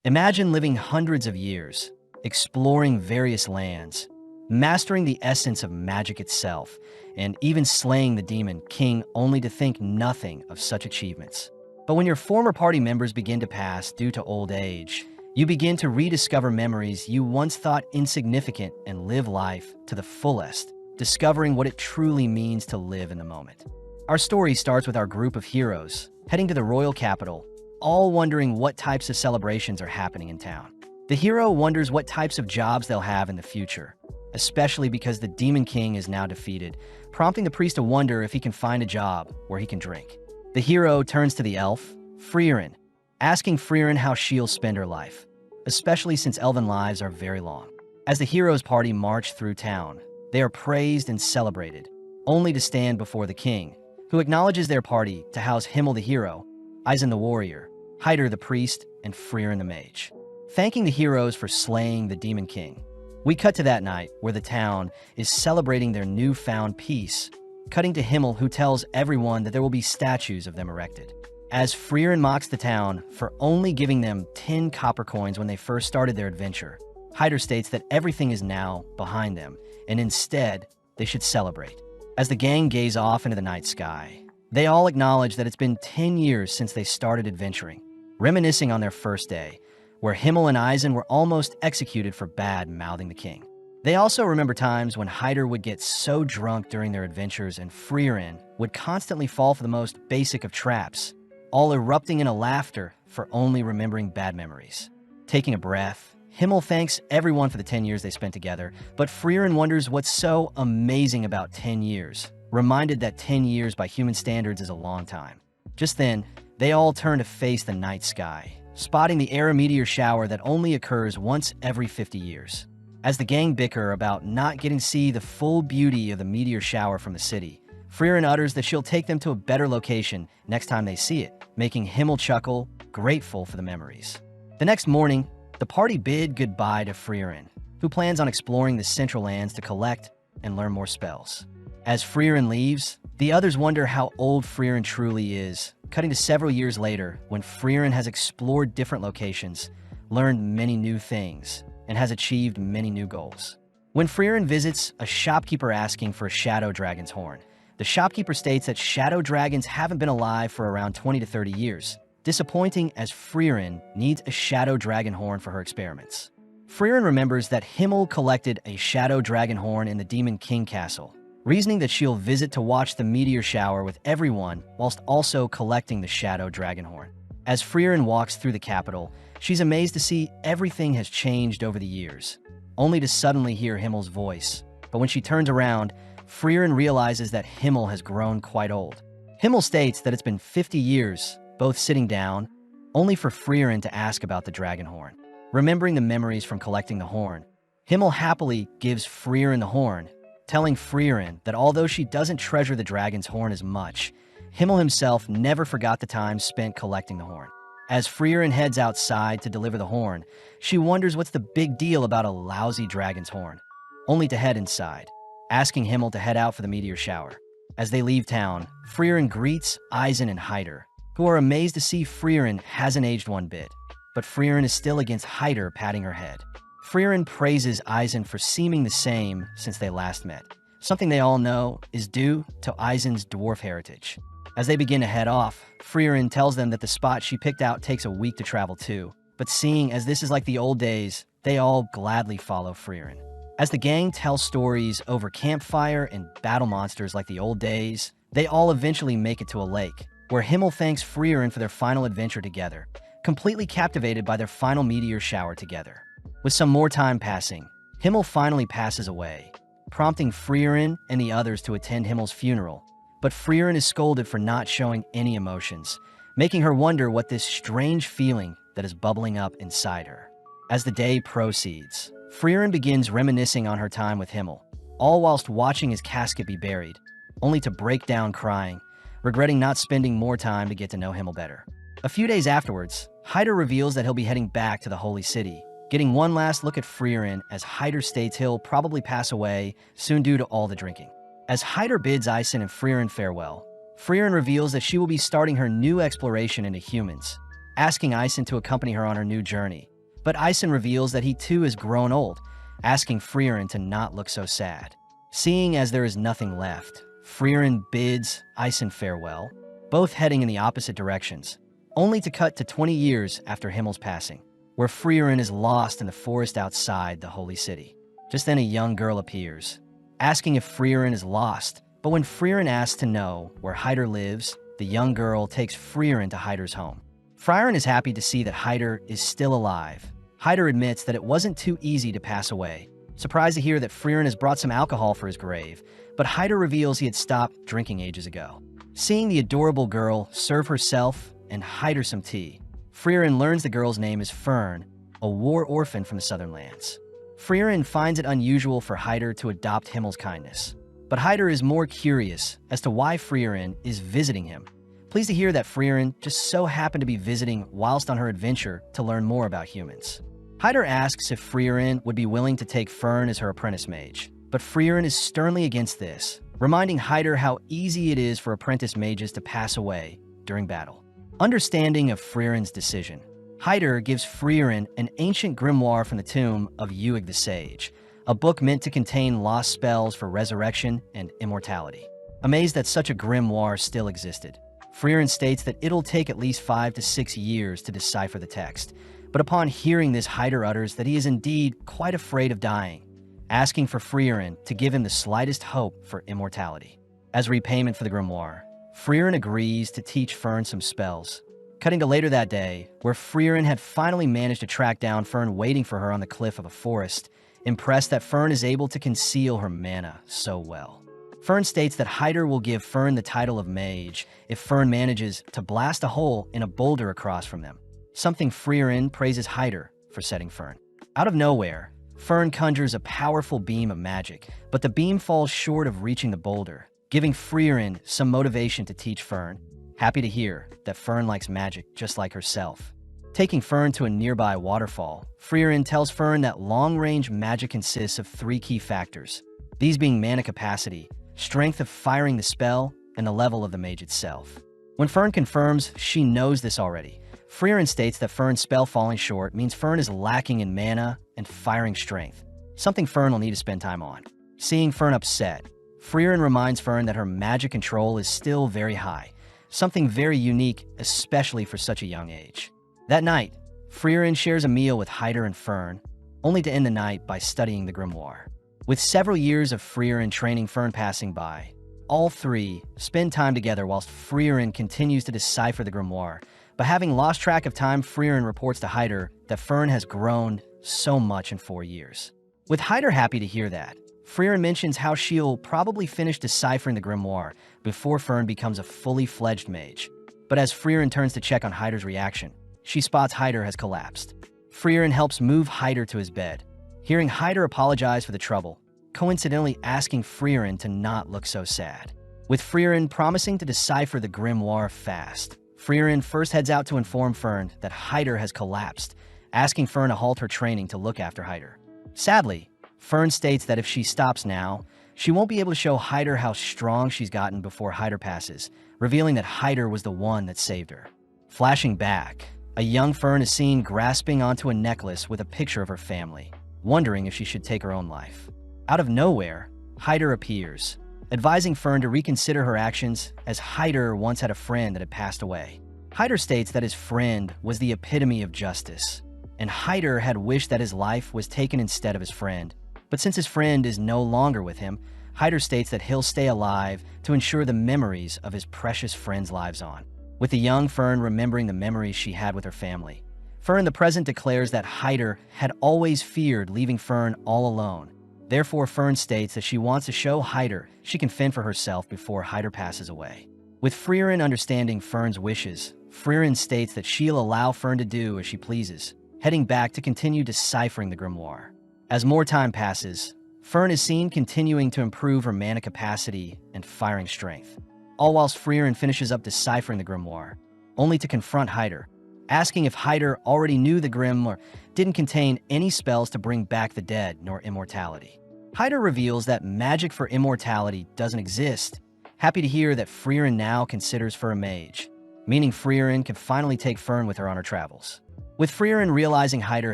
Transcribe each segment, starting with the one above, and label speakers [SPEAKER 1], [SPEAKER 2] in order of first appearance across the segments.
[SPEAKER 1] Imagine living hundreds of years, exploring various lands, mastering the essence of magic itself, and even slaying the demon king only to think nothing of such achievements. But when your former party members begin to pass due to old age, you begin to rediscover memories you once thought insignificant and live life to the fullest, discovering what it truly means to live in the moment. Our story starts with our group of heroes heading to the royal capital, all wondering what types of celebrations are happening in town. The hero wonders what types of jobs they'll have in the future, especially because the Demon King is now defeated, prompting the priest to wonder if he can find a job where he can drink. The hero turns to the elf, Fern, asking Fern how she'll spend her life, especially since elven lives are very long. As the hero's party march through town, they are praised and celebrated, only to stand before the king, who acknowledges their party to house Himmel the hero, Eisen the warrior, Hyder the priest, and Fern the mage. Thanking the heroes for slaying the Demon King, we cut to that night where the town is celebrating their newfound peace, cutting to Himmel, who tells everyone that there will be statues of them erected. As Fern mocks the town for only giving them 10 copper coins when they first started their adventure, Hyder states that everything is now behind them, and instead, they should celebrate. As the gang gaze off into the night sky, they all acknowledge that it's been 10 years since they started adventuring, reminiscing on their first day, where Himmel and Eisen were almost executed for bad-mouthing the king. They also remember times when Hyder would get so drunk during their adventures and Fern would constantly fall for the most basic of traps, all erupting in a laughter for only remembering bad memories. Taking a breath, Himmel thanks everyone for the 10 years they spent together, but Fern wonders what's so amazing about 10 years, reminded that 10 years by human standards is a long time. Just then, they all turn to face the night sky, spotting the air meteor shower that only occurs once every 50 years. As the gang bicker about not getting to see the full beauty of the meteor shower from the city, Fern utters that she'll take them to a better location next time they see it, making Himmel chuckle, grateful for the memories. The next morning, the party bid goodbye to Fern, who plans on exploring the central lands to collect and learn more spells. As Fern leaves, the others wonder how old Fern truly is, cutting to several years later when Fern has explored different locations, learned many new things, and has achieved many new goals. When Fern visits a shopkeeper asking for a shadow dragon's horn, the shopkeeper states that shadow dragons haven't been alive for around 20 to 30 years, disappointing as Fern needs a shadow dragon horn for her experiments. Fern remembers that Himmel collected a shadow dragon horn in the Demon King castle, reasoning that she'll visit to watch the meteor shower with everyone whilst also collecting the shadow dragon horn. As Fern walks through the capital, she's amazed to see everything has changed over the years, only to suddenly hear Himmel's voice. But when she turns around, Fern realizes that Himmel has grown quite old. Himmel states that it's been 50 years, both sitting down, only for Fern to ask about the dragon horn. Remembering the memories from collecting the horn, Himmel happily gives Fern the horn, telling Fern that although she doesn't treasure the dragon's horn as much, Himmel himself never forgot the time spent collecting the horn. As Fern heads outside to deliver the horn, she wonders what's the big deal about a lousy dragon's horn, only to head inside, asking Himmel to head out for the meteor shower. As they leave town, Fern greets Eisen and Hyder, who are amazed to see Fern hasn't aged one bit, but Fern is still against Hyder patting her head. Fern praises Eisen for seeming the same since they last met, something they all know is due to Eisen's dwarf heritage. As they begin to head off, Fern tells them that the spot she picked out takes a week to travel to, but seeing as this is like the old days, they all gladly follow Fern. As the gang tells stories over campfire and battle monsters like the old days, they all eventually make it to a lake, where Himmel thanks Fern for their final adventure together, completely captivated by their final meteor shower together. With some more time passing, Himmel finally passes away, prompting Fern and the others to attend Himmel's funeral, but Fern is scolded for not showing any emotions, making her wonder what this strange feeling that is bubbling up inside her. As the day proceeds, Fern begins reminiscing on her time with Himmel, all whilst watching his casket be buried, only to break down crying, regretting not spending more time to get to know Himmel better. A few days afterwards, Hyder reveals that he'll be heading back to the Holy City, getting one last look at Fern as Hyder states he'll probably pass away soon due to all the drinking. As Hyder bids Eisen and Fern farewell, Fern reveals that she will be starting her new exploration into humans, asking Eisen to accompany her on her new journey, But Ison reveals that he too is grown old, asking Frieren to not look so sad. Seeing as there is nothing left, Frieren bids Ison farewell, both heading in the opposite directions, only to cut to 20 years after Himmel's passing, where Frieren is lost in the forest outside the holy city. Just then a young girl appears, asking if Frieren is lost, but when Frieren asks to know where Hyder lives, the young girl takes Frieren to Hyder's home. Frieren is happy to see that Hyder is still alive. Hyder admits that it wasn't too easy to pass away, surprised to hear that Frieren has brought some alcohol for his grave, but Hyder reveals he had stopped drinking ages ago. Seeing the adorable girl serve herself and Hyder some tea, Frieren learns the girl's name is Fern, a war orphan from the southern lands. Frieren finds it unusual for Hyder to adopt Himmel's kindness, but Hyder is more curious as to why Frieren is visiting him. Pleased to hear that Frieren just so happened to be visiting whilst on her adventure to learn more about humans. Hyder asks if Frieren would be willing to take Fern as her apprentice mage, but Frieren is sternly against this, reminding Hyder how easy it is for apprentice mages to pass away during battle. Understanding of Frieren's decision, Hyder gives Frieren an ancient grimoire from the tomb of Uig the Sage, a book meant to contain lost spells for resurrection and immortality. Amazed that such a grimoire still existed, Frieren states that it'll take at least 5 to 6 years to decipher the text, but upon hearing this, Hyder utters that he is indeed quite afraid of dying, asking for Frieren to give him the slightest hope for immortality. As repayment for the grimoire, Frieren agrees to teach Fern some spells. Cutting to later that day, where Frieren had finally managed to track down Fern waiting for her on the cliff of a forest, impressed that Fern is able to conceal her mana so well. Fern states that Hyder will give Fern the title of mage if Fern manages to blast a hole in a boulder across from them, something Frieren praises Hyder for setting Fern. Out of nowhere, Fern conjures a powerful beam of magic, but the beam falls short of reaching the boulder, giving Frieren some motivation to teach Fern, happy to hear that Fern likes magic just like herself. Taking Fern to a nearby waterfall, Frieren tells Fern that long-range magic consists of 3 key factors, these being mana capacity, strength of firing the spell, and the level of the mage itself. When Fern confirms she knows this already, Frieren states that Fern's spell falling short means Fern is lacking in mana and firing strength, something Fern will need to spend time on. Seeing Fern upset, Frieren reminds Fern that her magic control is still very high, something very unique, especially for such a young age. That night, Frieren shares a meal with Hyder and Fern, only to end the night by studying the grimoire. With several years of Frieren training Fern passing by, all three spend time together whilst Frieren continues to decipher the grimoire, but having lost track of time, Frieren reports to Hyder that Fern has grown so much in 4 years. With Hyder happy to hear that, Frieren mentions how she'll probably finish deciphering the grimoire before Fern becomes a fully fledged mage. But as Frieren turns to check on Hyder's reaction, she spots Hyder has collapsed. Frieren helps move Hyder to his bed, hearing Hyder apologize for the trouble, coincidentally asking Frieren to not look so sad. With Frieren promising to decipher the grimoire fast, Frieren first heads out to inform Fern that Hyder has collapsed, asking Fern to halt her training to look after Hyder. Sadly, Fern states that if she stops now, she won't be able to show Hyder how strong she's gotten before Hyder passes, revealing that Hyder was the one that saved her. Flashing back, a young Fern is seen grasping onto a necklace with a picture of her family, wondering if she should take her own life. Out of nowhere, Hyder appears, advising Fern to reconsider her actions as Hyder once had a friend that had passed away. Hyder states that his friend was the epitome of justice, and Hyder had wished that his life was taken instead of his friend. But since his friend is no longer with him, Hyder states that he'll stay alive to ensure the memories of his precious friends' lives on. With the young Fern remembering the memories she had with her family, Fern in the present declares that Hyder had always feared leaving Fern all alone. Therefore, Fern states that she wants to show Hyder she can fend for herself before Hyder passes away. With Frieren understanding Fern's wishes, Frieren states that she'll allow Fern to do as she pleases, heading back to continue deciphering the grimoire. As more time passes, Fern is seen continuing to improve her mana capacity and firing strength, all whilst Frieren finishes up deciphering the grimoire, only to confront Hyder, asking if Hyder already knew the grimoire didn't contain any spells to bring back the dead nor immortality. Hyder reveals that magic for immortality doesn't exist, happy to hear that Frieren now considers for a mage, meaning Frieren can finally take Fern with her on her travels. With Frieren realizing Hyder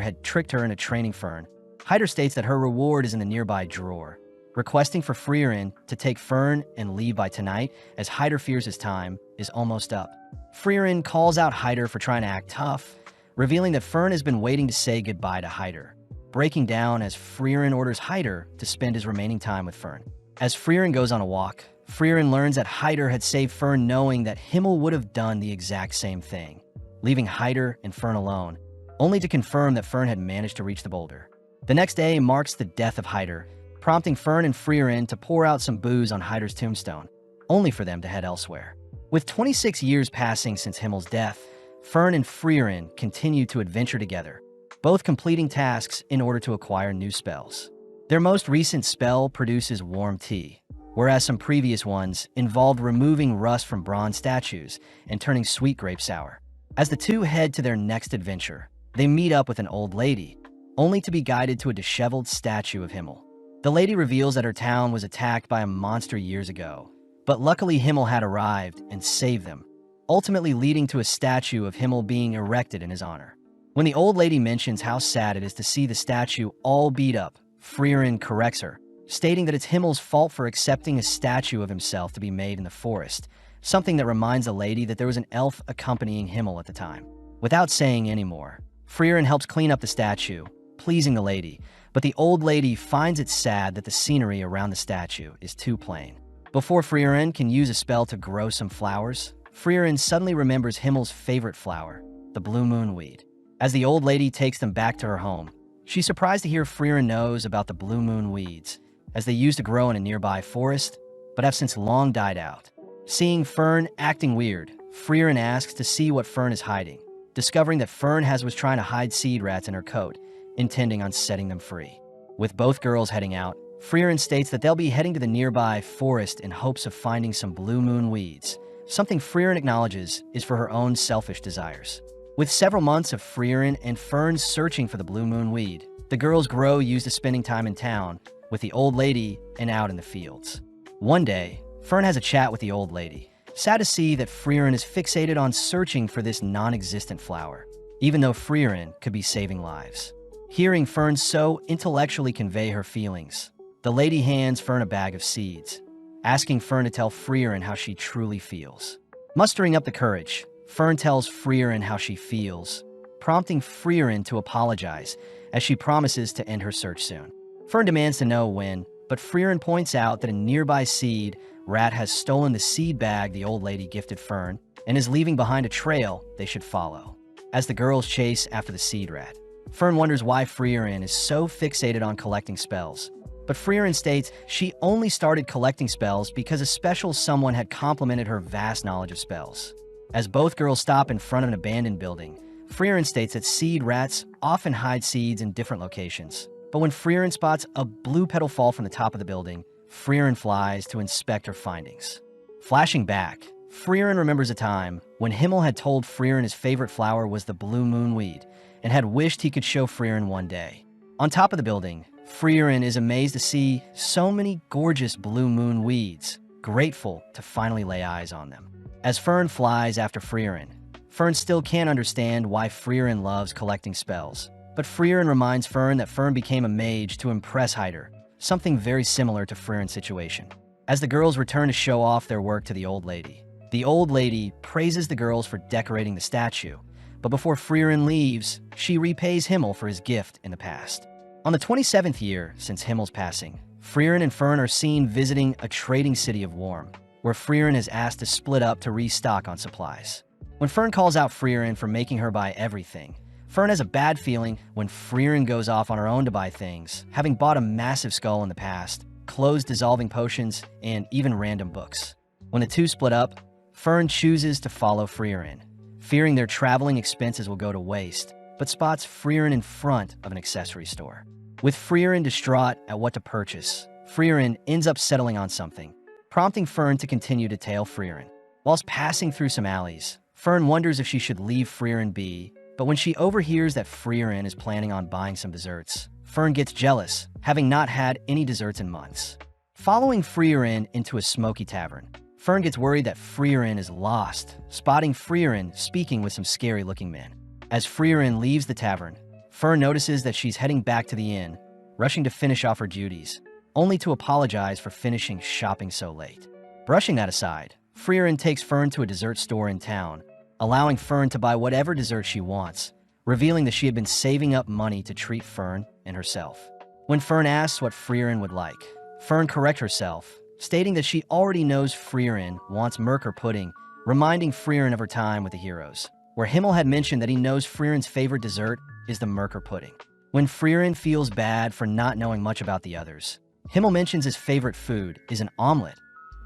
[SPEAKER 1] had tricked her into training Fern, Hyder states that her reward is in the nearby drawer, requesting for Frieren to take Fern and leave by tonight as Hyder fears his time is almost up. Frieren calls out Hyder for trying to act tough, revealing that Fern has been waiting to say goodbye to Hyder, breaking down as Frieren orders Hyder to spend his remaining time with Fern. As Frieren goes on a walk, Frieren learns that Hyder had saved Fern knowing that Himmel would have done the exact same thing, leaving Hyder and Fern alone, only to confirm that Fern had managed to reach the boulder. The next day marks the death of Hyder, prompting Fern and Frieren to pour out some booze on Hyder's tombstone, only for them to head elsewhere. With 26 years passing since Himmel's death, Fern and Frieren continue to adventure together, both completing tasks in order to acquire new spells. Their most recent spell produces warm tea, whereas some previous ones involved removing rust from bronze statues and turning sweet grape sour. As the two head to their next adventure, they meet up with an old lady, only to be guided to a disheveled statue of Himmel. The lady reveals that her town was attacked by a monster years ago, but luckily Himmel had arrived and saved them, ultimately leading to a statue of Himmel being erected in his honor. When the old lady mentions how sad it is to see the statue all beat up, Frieren corrects her, stating that it's Himmel's fault for accepting a statue of himself to be made in the forest, something that reminds the lady that there was an elf accompanying Himmel at the time. Without saying any more, Frieren helps clean up the statue, pleasing the lady, but the old lady finds it sad that the scenery around the statue is too plain. Before Frieren can use a spell to grow some flowers, Frieren suddenly remembers Himmel's favorite flower, the blue moon weed. As the old lady takes them back to her home, she's surprised to hear Frieren knows about the blue moon weeds, as they used to grow in a nearby forest, but have since long died out. Seeing Fern acting weird, Frieren asks to see what Fern is hiding, discovering that Fern was trying to hide seed rats in her coat, intending on setting them free. With both girls heading out, Frieren states that they'll be heading to the nearby forest in hopes of finding some blue moon weeds, something Frieren acknowledges is for her own selfish desires. With several months of Frieren and Fern searching for the blue moon weed, the girls grow used to spending time in town, with the old lady and out in the fields. One day, Fern has a chat with the old lady, sad to see that Frieren is fixated on searching for this non-existent flower, even though Frieren could be saving lives. Hearing Fern so intellectually convey her feelings, the lady hands Fern a bag of seeds, asking Fern to tell Frieren how she truly feels. Mustering up the courage, Fern tells Frieren how she feels, prompting Frieren to apologize, as she promises to end her search soon. Fern demands to know when, but Frieren points out that a nearby seed rat has stolen the seed bag the old lady gifted Fern and is leaving behind a trail they should follow. As the girls chase after the seed rat, Fern wonders why Frieren is so fixated on collecting spells, but Frieren states she only started collecting spells because a special someone had complimented her vast knowledge of spells. As both girls stop in front of an abandoned building, Frieren states that seed rats often hide seeds in different locations, but when Frieren spots a blue petal fall from the top of the building, Frieren flies to inspect her findings. Flashing back, Frieren remembers a time when Himmel had told Frieren his favorite flower was the blue moon weed, and had wished he could show Frieren one day. On top of the building, Frieren is amazed to see so many gorgeous blue moon weeds, grateful to finally lay eyes on them. As Fern flies after Frieren, Fern still can't understand why Frieren loves collecting spells, but Frieren reminds Fern that Fern became a mage to impress Hyder, something very similar to Frieren's situation. As the girls return to show off their work to the old lady praises the girls for decorating the statue, but before Frieren leaves, she repays Himmel for his gift in the past. On the 27th year since Himmel's passing, Frieren and Fern are seen visiting a trading city of Worm, where Frieren is asked to split up to restock on supplies. When Fern calls out Frieren for making her buy everything, Fern has a bad feeling when Frieren goes off on her own to buy things, having bought a massive skull in the past, clothes dissolving potions, and even random books. When the two split up, Fern chooses to follow Frieren, fearing their traveling expenses will go to waste, but spots Frieren in front of an accessory store. With Frieren distraught at what to purchase, Frieren ends up settling on something, prompting Fern to continue to tail Frieren. Whilst passing through some alleys, Fern wonders if she should leave Frieren be, but when she overhears that Frieren is planning on buying some desserts, Fern gets jealous, having not had any desserts in months. Following Frieren into a smoky tavern, Fern gets worried that Frieren is lost, spotting Frieren speaking with some scary-looking men. As Frieren leaves the tavern, Fern notices that she's heading back to the inn, rushing to finish off her duties, only to apologize for finishing shopping so late. Brushing that aside, Frieren takes Fern to a dessert store in town, allowing Fern to buy whatever dessert she wants, revealing that she had been saving up money to treat Fern and herself. When Fern asks what Frieren would like, Fern corrects herself, stating that she already knows Frieren wants Merkur pudding, reminding Frieren of her time with the heroes, where Himmel had mentioned that he knows Frieren's favorite dessert is the Merkur pudding. When Frieren feels bad for not knowing much about the others, Himmel mentions his favorite food is an omelet.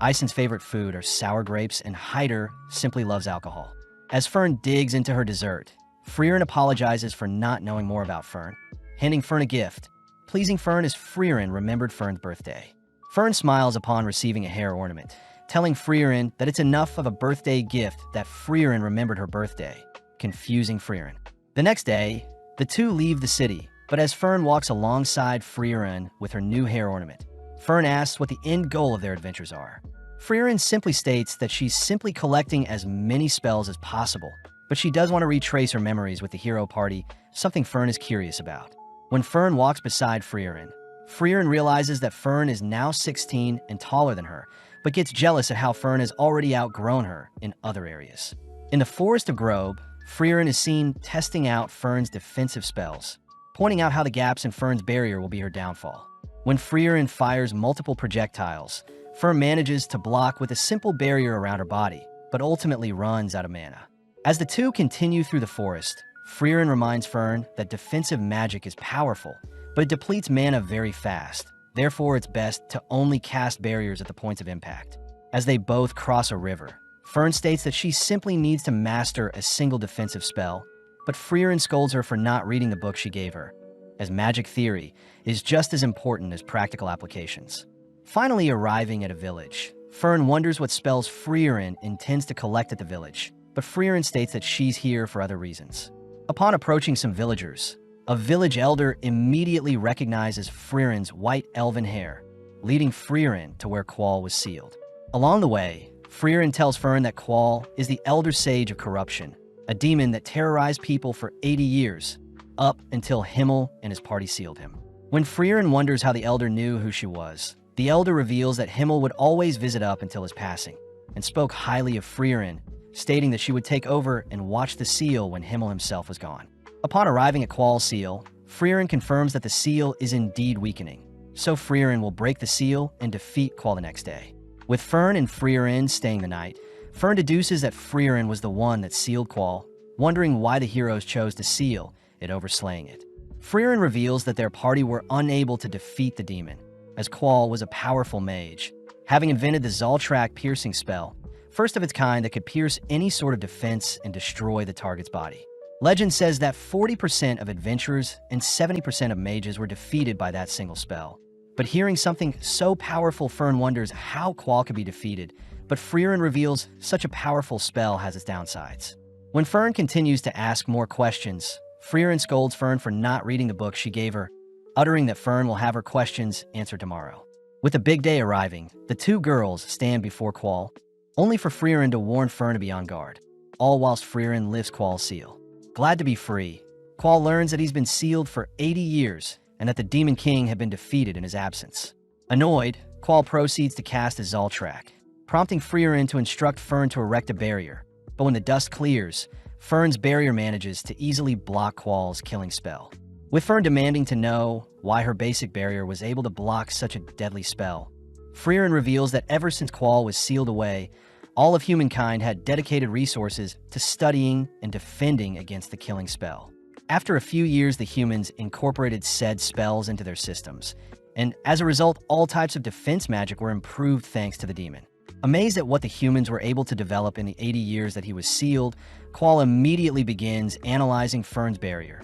[SPEAKER 1] Eisen's favorite food are sour grapes, and Hyder simply loves alcohol. As Fern digs into her dessert, Frieren apologizes for not knowing more about Fern, handing Fern a gift, pleasing Fern as Frieren remembered Fern's birthday. Fern smiles upon receiving a hair ornament, telling Frieren that it's enough of a birthday gift that Frieren remembered her birthday, confusing Frieren. The next day, the two leave the city, but as Fern walks alongside Frieren with her new hair ornament, Fern asks what the end goal of their adventures are. Frieren simply states that she's simply collecting as many spells as possible, but she does want to retrace her memories with the hero party, something Fern is curious about. When Fern walks beside Frieren, Frieren realizes that Fern is now 16 and taller than her, but gets jealous at how Fern has already outgrown her in other areas. In the Forest of Grobe, Frieren is seen testing out Fern's defensive spells, pointing out how the gaps in Fern's barrier will be her downfall. When Frieren fires multiple projectiles, Fern manages to block with a simple barrier around her body, but ultimately runs out of mana. As the two continue through the forest, Frieren reminds Fern that defensive magic is powerful, but it depletes mana very fast. Therefore, it's best to only cast barriers at the points of impact. As they both cross a river, Fern states that she simply needs to master a single defensive spell, but Frieren scolds her for not reading the book she gave her, as magic theory is just as important as practical applications. Finally arriving at a village, Fern wonders what spells Frieren intends to collect at the village, but Frieren states that she's here for other reasons. Upon approaching some villagers, a village elder immediately recognizes Frieren's white elven hair, leading Frieren to where Qual was sealed. Along the way, Frieren tells Fern that Qual is the Elder Sage of Corruption, a demon that terrorized people for 80 years, up until Himmel and his party sealed him. When Frieren wonders how the Elder knew who she was, the Elder reveals that Himmel would always visit up until his passing, and spoke highly of Frieren, stating that she would take over and watch the seal when Himmel himself was gone. Upon arriving at Qual's seal, Frieren confirms that the seal is indeed weakening, so Frieren will break the seal and defeat Qual the next day. With Fern and Frieren staying the night, Fern deduces that Frieren was the one that sealed Qual, wondering why the heroes chose to seal it over slaying it. Frieren reveals that their party were unable to defeat the demon, as Qual was a powerful mage, having invented the Zaltrak piercing spell, first of its kind that could pierce any sort of defense and destroy the target's body. Legend says that 40% of adventurers and 70% of mages were defeated by that single spell. But hearing something so powerful, Fern wonders how Qual could be defeated, but Frieren reveals such a powerful spell has its downsides. When Fern continues to ask more questions, Frieren scolds Fern for not reading the book she gave her, uttering that Fern will have her questions answered tomorrow. With the big day arriving, the two girls stand before Qual, only for Frieren to warn Fern to be on guard, all whilst Frieren lifts Qual's seal. Glad to be free, Qual learns that he's been sealed for 80 years and that the Demon King had been defeated in his absence. Annoyed, Qual proceeds to cast his Zaltrak, prompting Frieren to instruct Fern to erect a barrier, but when the dust clears, Fern's barrier manages to easily block Qual's killing spell. With Fern demanding to know why her basic barrier was able to block such a deadly spell, Frieren reveals that ever since Qual was sealed away, all of humankind had dedicated resources to studying and defending against the killing spell. After a few years, the humans incorporated said spells into their systems, and as a result, all types of defense magic were improved thanks to the demon. Amazed at what the humans were able to develop in the 80 years that he was sealed, Qual immediately begins analyzing Fern's barrier,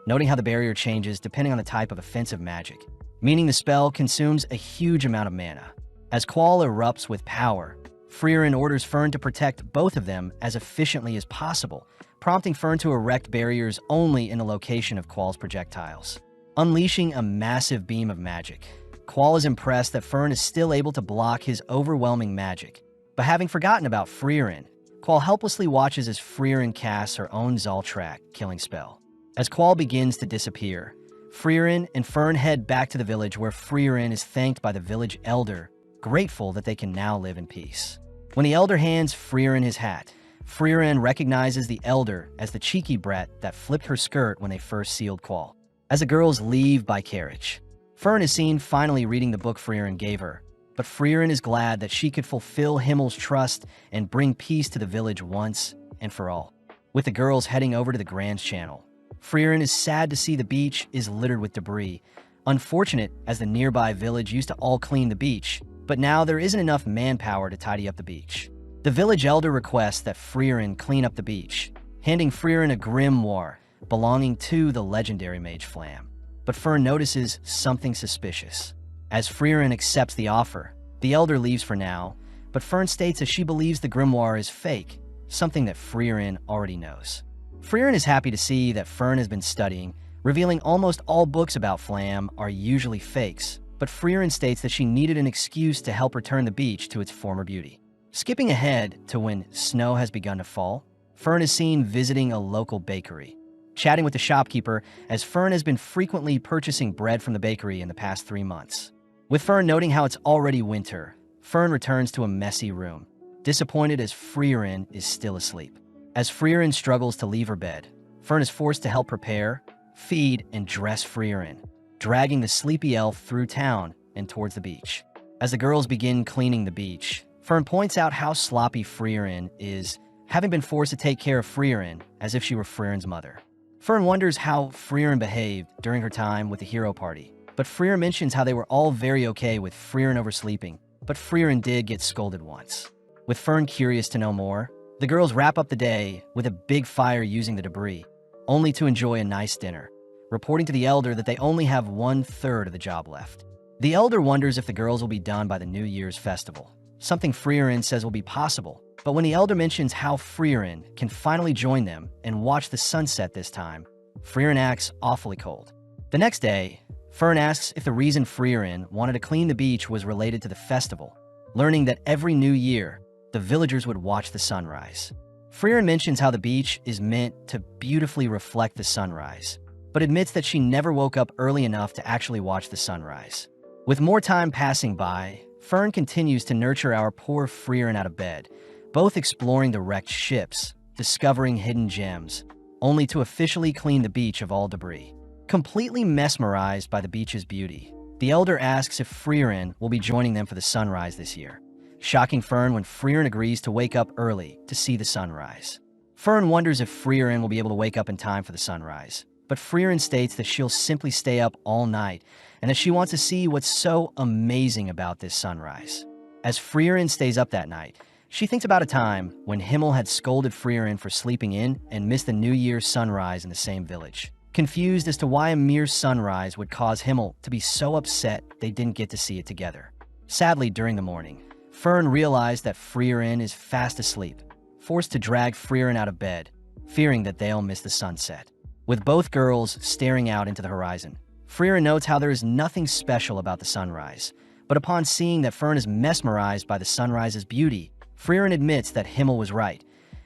[SPEAKER 1] noting how the barrier changes depending on the type of offensive magic, meaning the spell consumes a huge amount of mana. As Qual erupts with power, Frieren orders Fern to protect both of them as efficiently as possible, prompting Fern to erect barriers only in the location of Qual's projectiles. Unleashing a massive beam of magic, Qual is impressed that Fern is still able to block his overwhelming magic, but having forgotten about Frieren, Qual helplessly watches as Frieren casts her own Zaltrak killing spell. As Qual begins to disappear, Frieren and Fern head back to the village where Frieren is thanked by the village elder, grateful that they can now live in peace. When the elder hands Frieren his hat, Frieren recognizes the elder as the cheeky brat that flipped her skirt when they first sealed Qual. As the girls leave by carriage, Fern is seen finally reading the book Frieren gave her, but Frieren is glad that she could fulfill Himmel's trust and bring peace to the village once and for all. With the girls heading over to the Grand Channel, Frieren is sad to see the beach is littered with debris, unfortunate as the nearby village used to all clean the beach, but now there isn't enough manpower to tidy up the beach. The village elder requests that Frieren clean up the beach, handing Frieren a grimoire belonging to the legendary mage Flam. But Fern notices something suspicious. As Frieren accepts the offer, the elder leaves for now, but Fern states that she believes the grimoire is fake, something that Frieren already knows. Frieren is happy to see that Fern has been studying, revealing almost all books about Flam are usually fakes, but Frieren states that she needed an excuse to help return the beach to its former beauty. Skipping ahead to when snow has begun to fall, Fern is seen visiting a local bakery, chatting with the shopkeeper as Fern has been frequently purchasing bread from the bakery in the past 3 months. With Fern noting how it's already winter, Fern returns to a messy room, disappointed as Frieren is still asleep. As Frieren struggles to leave her bed, Fern is forced to help prepare, feed, and dress Frieren, dragging the sleepy elf through town and towards the beach. As the girls begin cleaning the beach, Fern points out how sloppy Frieren is, having been forced to take care of Frieren as if she were Frieren's mother. Fern wonders how Frieren behaved during her time with the hero party, but Frieren mentions how they were all very okay with Frieren oversleeping, but Frieren did get scolded once. With Fern curious to know more, the girls wrap up the day with a big fire using the debris, only to enjoy a nice dinner, reporting to the elder that they only have 1/3 of the job left. The elder wonders if the girls will be done by the New Year's festival, something Frieren says will be possible, but when the elder mentions how Frieren can finally join them and watch the sunset this time, Frieren acts awfully cold. The next day, Fern asks if the reason Frieren wanted to clean the beach was related to the festival, learning that every new year, the villagers would watch the sunrise. Frieren mentions how the beach is meant to beautifully reflect the sunrise, but admits that she never woke up early enough to actually watch the sunrise. With more time passing by, Fern continues to nurture our poor Frieren out of bed, both exploring the wrecked ships, discovering hidden gems, only to officially clean the beach of all debris. Completely mesmerized by the beach's beauty, the elder asks if Frieren will be joining them for the sunrise this year, shocking Fern when Frieren agrees to wake up early to see the sunrise. Fern wonders if Frieren will be able to wake up in time for the sunrise, but Frieren states that she'll simply stay up all night and that she wants to see what's so amazing about this sunrise. As Frieren stays up that night, she thinks about a time when Himmel had scolded Frieren for sleeping in and missed the New Year's sunrise in the same village. Confused as to why a mere sunrise would cause Himmel to be so upset they didn't get to see it together. Sadly, during the morning, Fern realized that Frieren is fast asleep, forced to drag Frieren out of bed, fearing that they'll miss the sunset. With both girls staring out into the horizon, Frieren notes how there is nothing special about the sunrise, but upon seeing that Fern is mesmerized by the sunrise's beauty, Frieren admits that Himmel was right,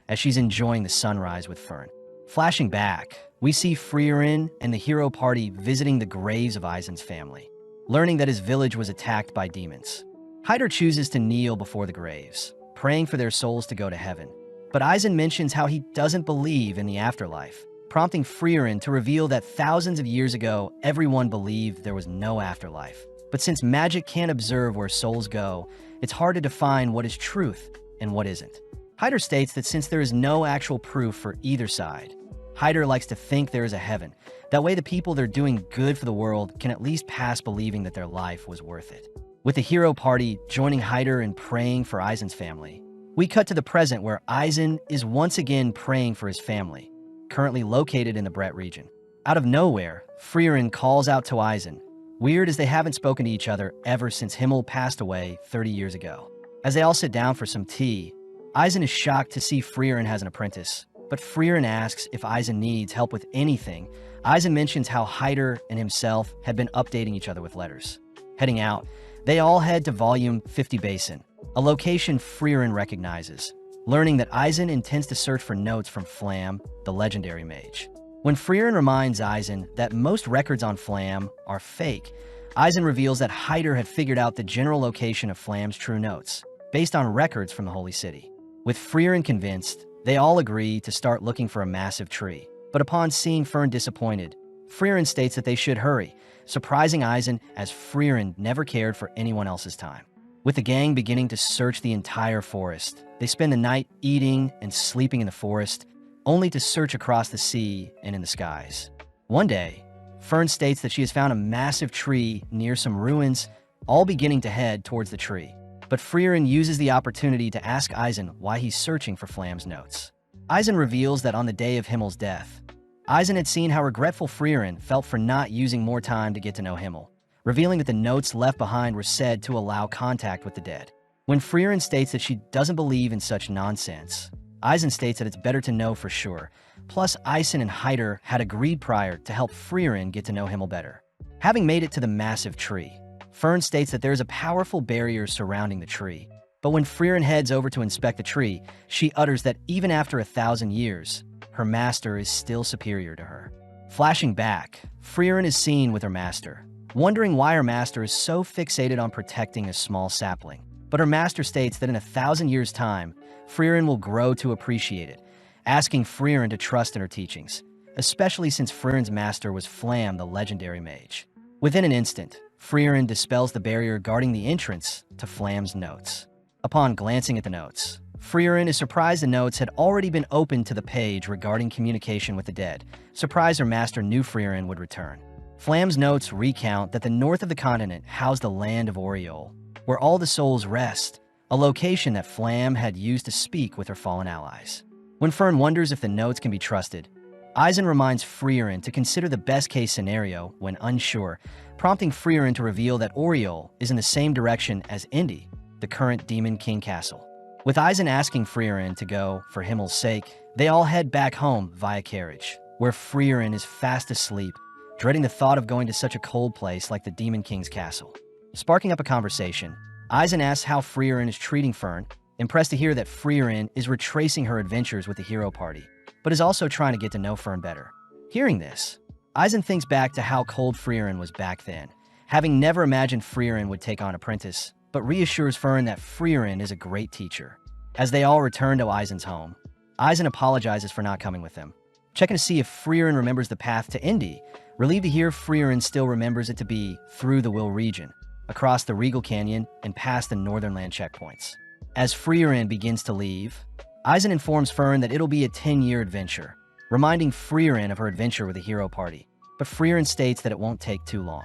[SPEAKER 1] as she's enjoying the sunrise with Fern. Flashing back, we see Frieren and the hero party visiting the graves of Eisen's family, learning that his village was attacked by demons. Hyder chooses to kneel before the graves, praying for their souls to go to heaven, but Eisen mentions how he doesn't believe in the afterlife, prompting Frieren to reveal that thousands of years ago, everyone believed there was no afterlife. But since magic can't observe where souls go, it's hard to define what is truth and what isn't. Hyder states that since there is no actual proof for either side, Hyder likes to think there is a heaven. That way the people that are doing good for the world can at least pass believing that their life was worth it. With the hero party joining Hyder in praying for Eisen's family, we cut to the present where Eisen is once again praying for his family, currently located in the Brett region. Out of nowhere, Frieren calls out to Eisen, weird as they haven't spoken to each other ever since Himmel passed away 30 years ago. As they all sit down for some tea, Eisen is shocked to see Frieren has an apprentice, but Frieren asks if Eisen needs help with anything. Eisen mentions how Hyder and himself had been updating each other with letters. Heading out, they all head to Volume 50 Basin, a location Frieren recognizes, learning that Eisen intends to search for notes from Flam, the legendary mage. When Frieren reminds Eisen that most records on Flam are fake, Eisen reveals that Hyder had figured out the general location of Flam's true notes, based on records from the Holy City. With Frieren convinced, they all agree to start looking for a massive tree. But upon seeing Fern disappointed, Frieren states that they should hurry, surprising Eisen as Frieren never cared for anyone else's time. With the gang beginning to search the entire forest, they spend the night eating and sleeping in the forest, only to search across the sea and in the skies. One day, Fern states that she has found a massive tree near some ruins, all beginning to head towards the tree. But Frieren uses the opportunity to ask Eisen why he's searching for Flam's notes. Eisen reveals that on the day of Himmel's death, Eisen had seen how regretful Frieren felt for not using more time to get to know Himmel, revealing that the notes left behind were said to allow contact with the dead. When Frieren states that she doesn't believe in such nonsense, Eisen states that it's better to know for sure. Plus, Eisen and Hyder had agreed prior to help Frieren get to know Himmel better. Having made it to the massive tree, Fern states that there is a powerful barrier surrounding the tree. But when Frieren heads over to inspect the tree, she utters that even after 1,000 years, her master is still superior to her. Flashing back, Frieren is seen with her master, wondering why her master is so fixated on protecting a small sapling. But her master states that in 1,000 years' time, Frieren will grow to appreciate it, asking Frieren to trust in her teachings, especially since Frieren's master was Flam, the legendary mage. Within an instant, Frieren dispels the barrier guarding the entrance to Flam's notes. Upon glancing at the notes, Frieren is surprised the notes had already been opened to the page regarding communication with the dead, surprised her master knew Frieren would return. Flam's notes recount that the north of the continent housed the land of Oriol, where all the souls rest, a location that Flam had used to speak with her fallen allies. When Fern wonders if the notes can be trusted, Eisen reminds Frieren to consider the best-case scenario when unsure, prompting Frieren to reveal that Oriol is in the same direction as Indy, the current Demon King Castle. With Eisen asking Frieren to go for Himmel's sake, they all head back home via carriage, where Frieren is fast asleep, dreading the thought of going to such a cold place like the Demon King's castle. Sparking up a conversation, Eisen asks how Frieren is treating Fern, impressed to hear that Frieren is retracing her adventures with the hero party, but is also trying to get to know Fern better. Hearing this, Eisen thinks back to how cold Frieren was back then, having never imagined Frieren would take on Apprentice, but reassures Fern that Frieren is a great teacher. As they all return to Eisen's home, Eisen apologizes for not coming with them, checking to see if Frieren remembers the path to Indy, relieved to hear Frieren still remembers it to be through the Will region, across the Regal Canyon and past the Northern Land checkpoints. As Frieren begins to leave, Eisen informs Fern that it'll be a 10-year adventure, reminding Frieren of her adventure with the hero party, but Frieren states that it won't take too long.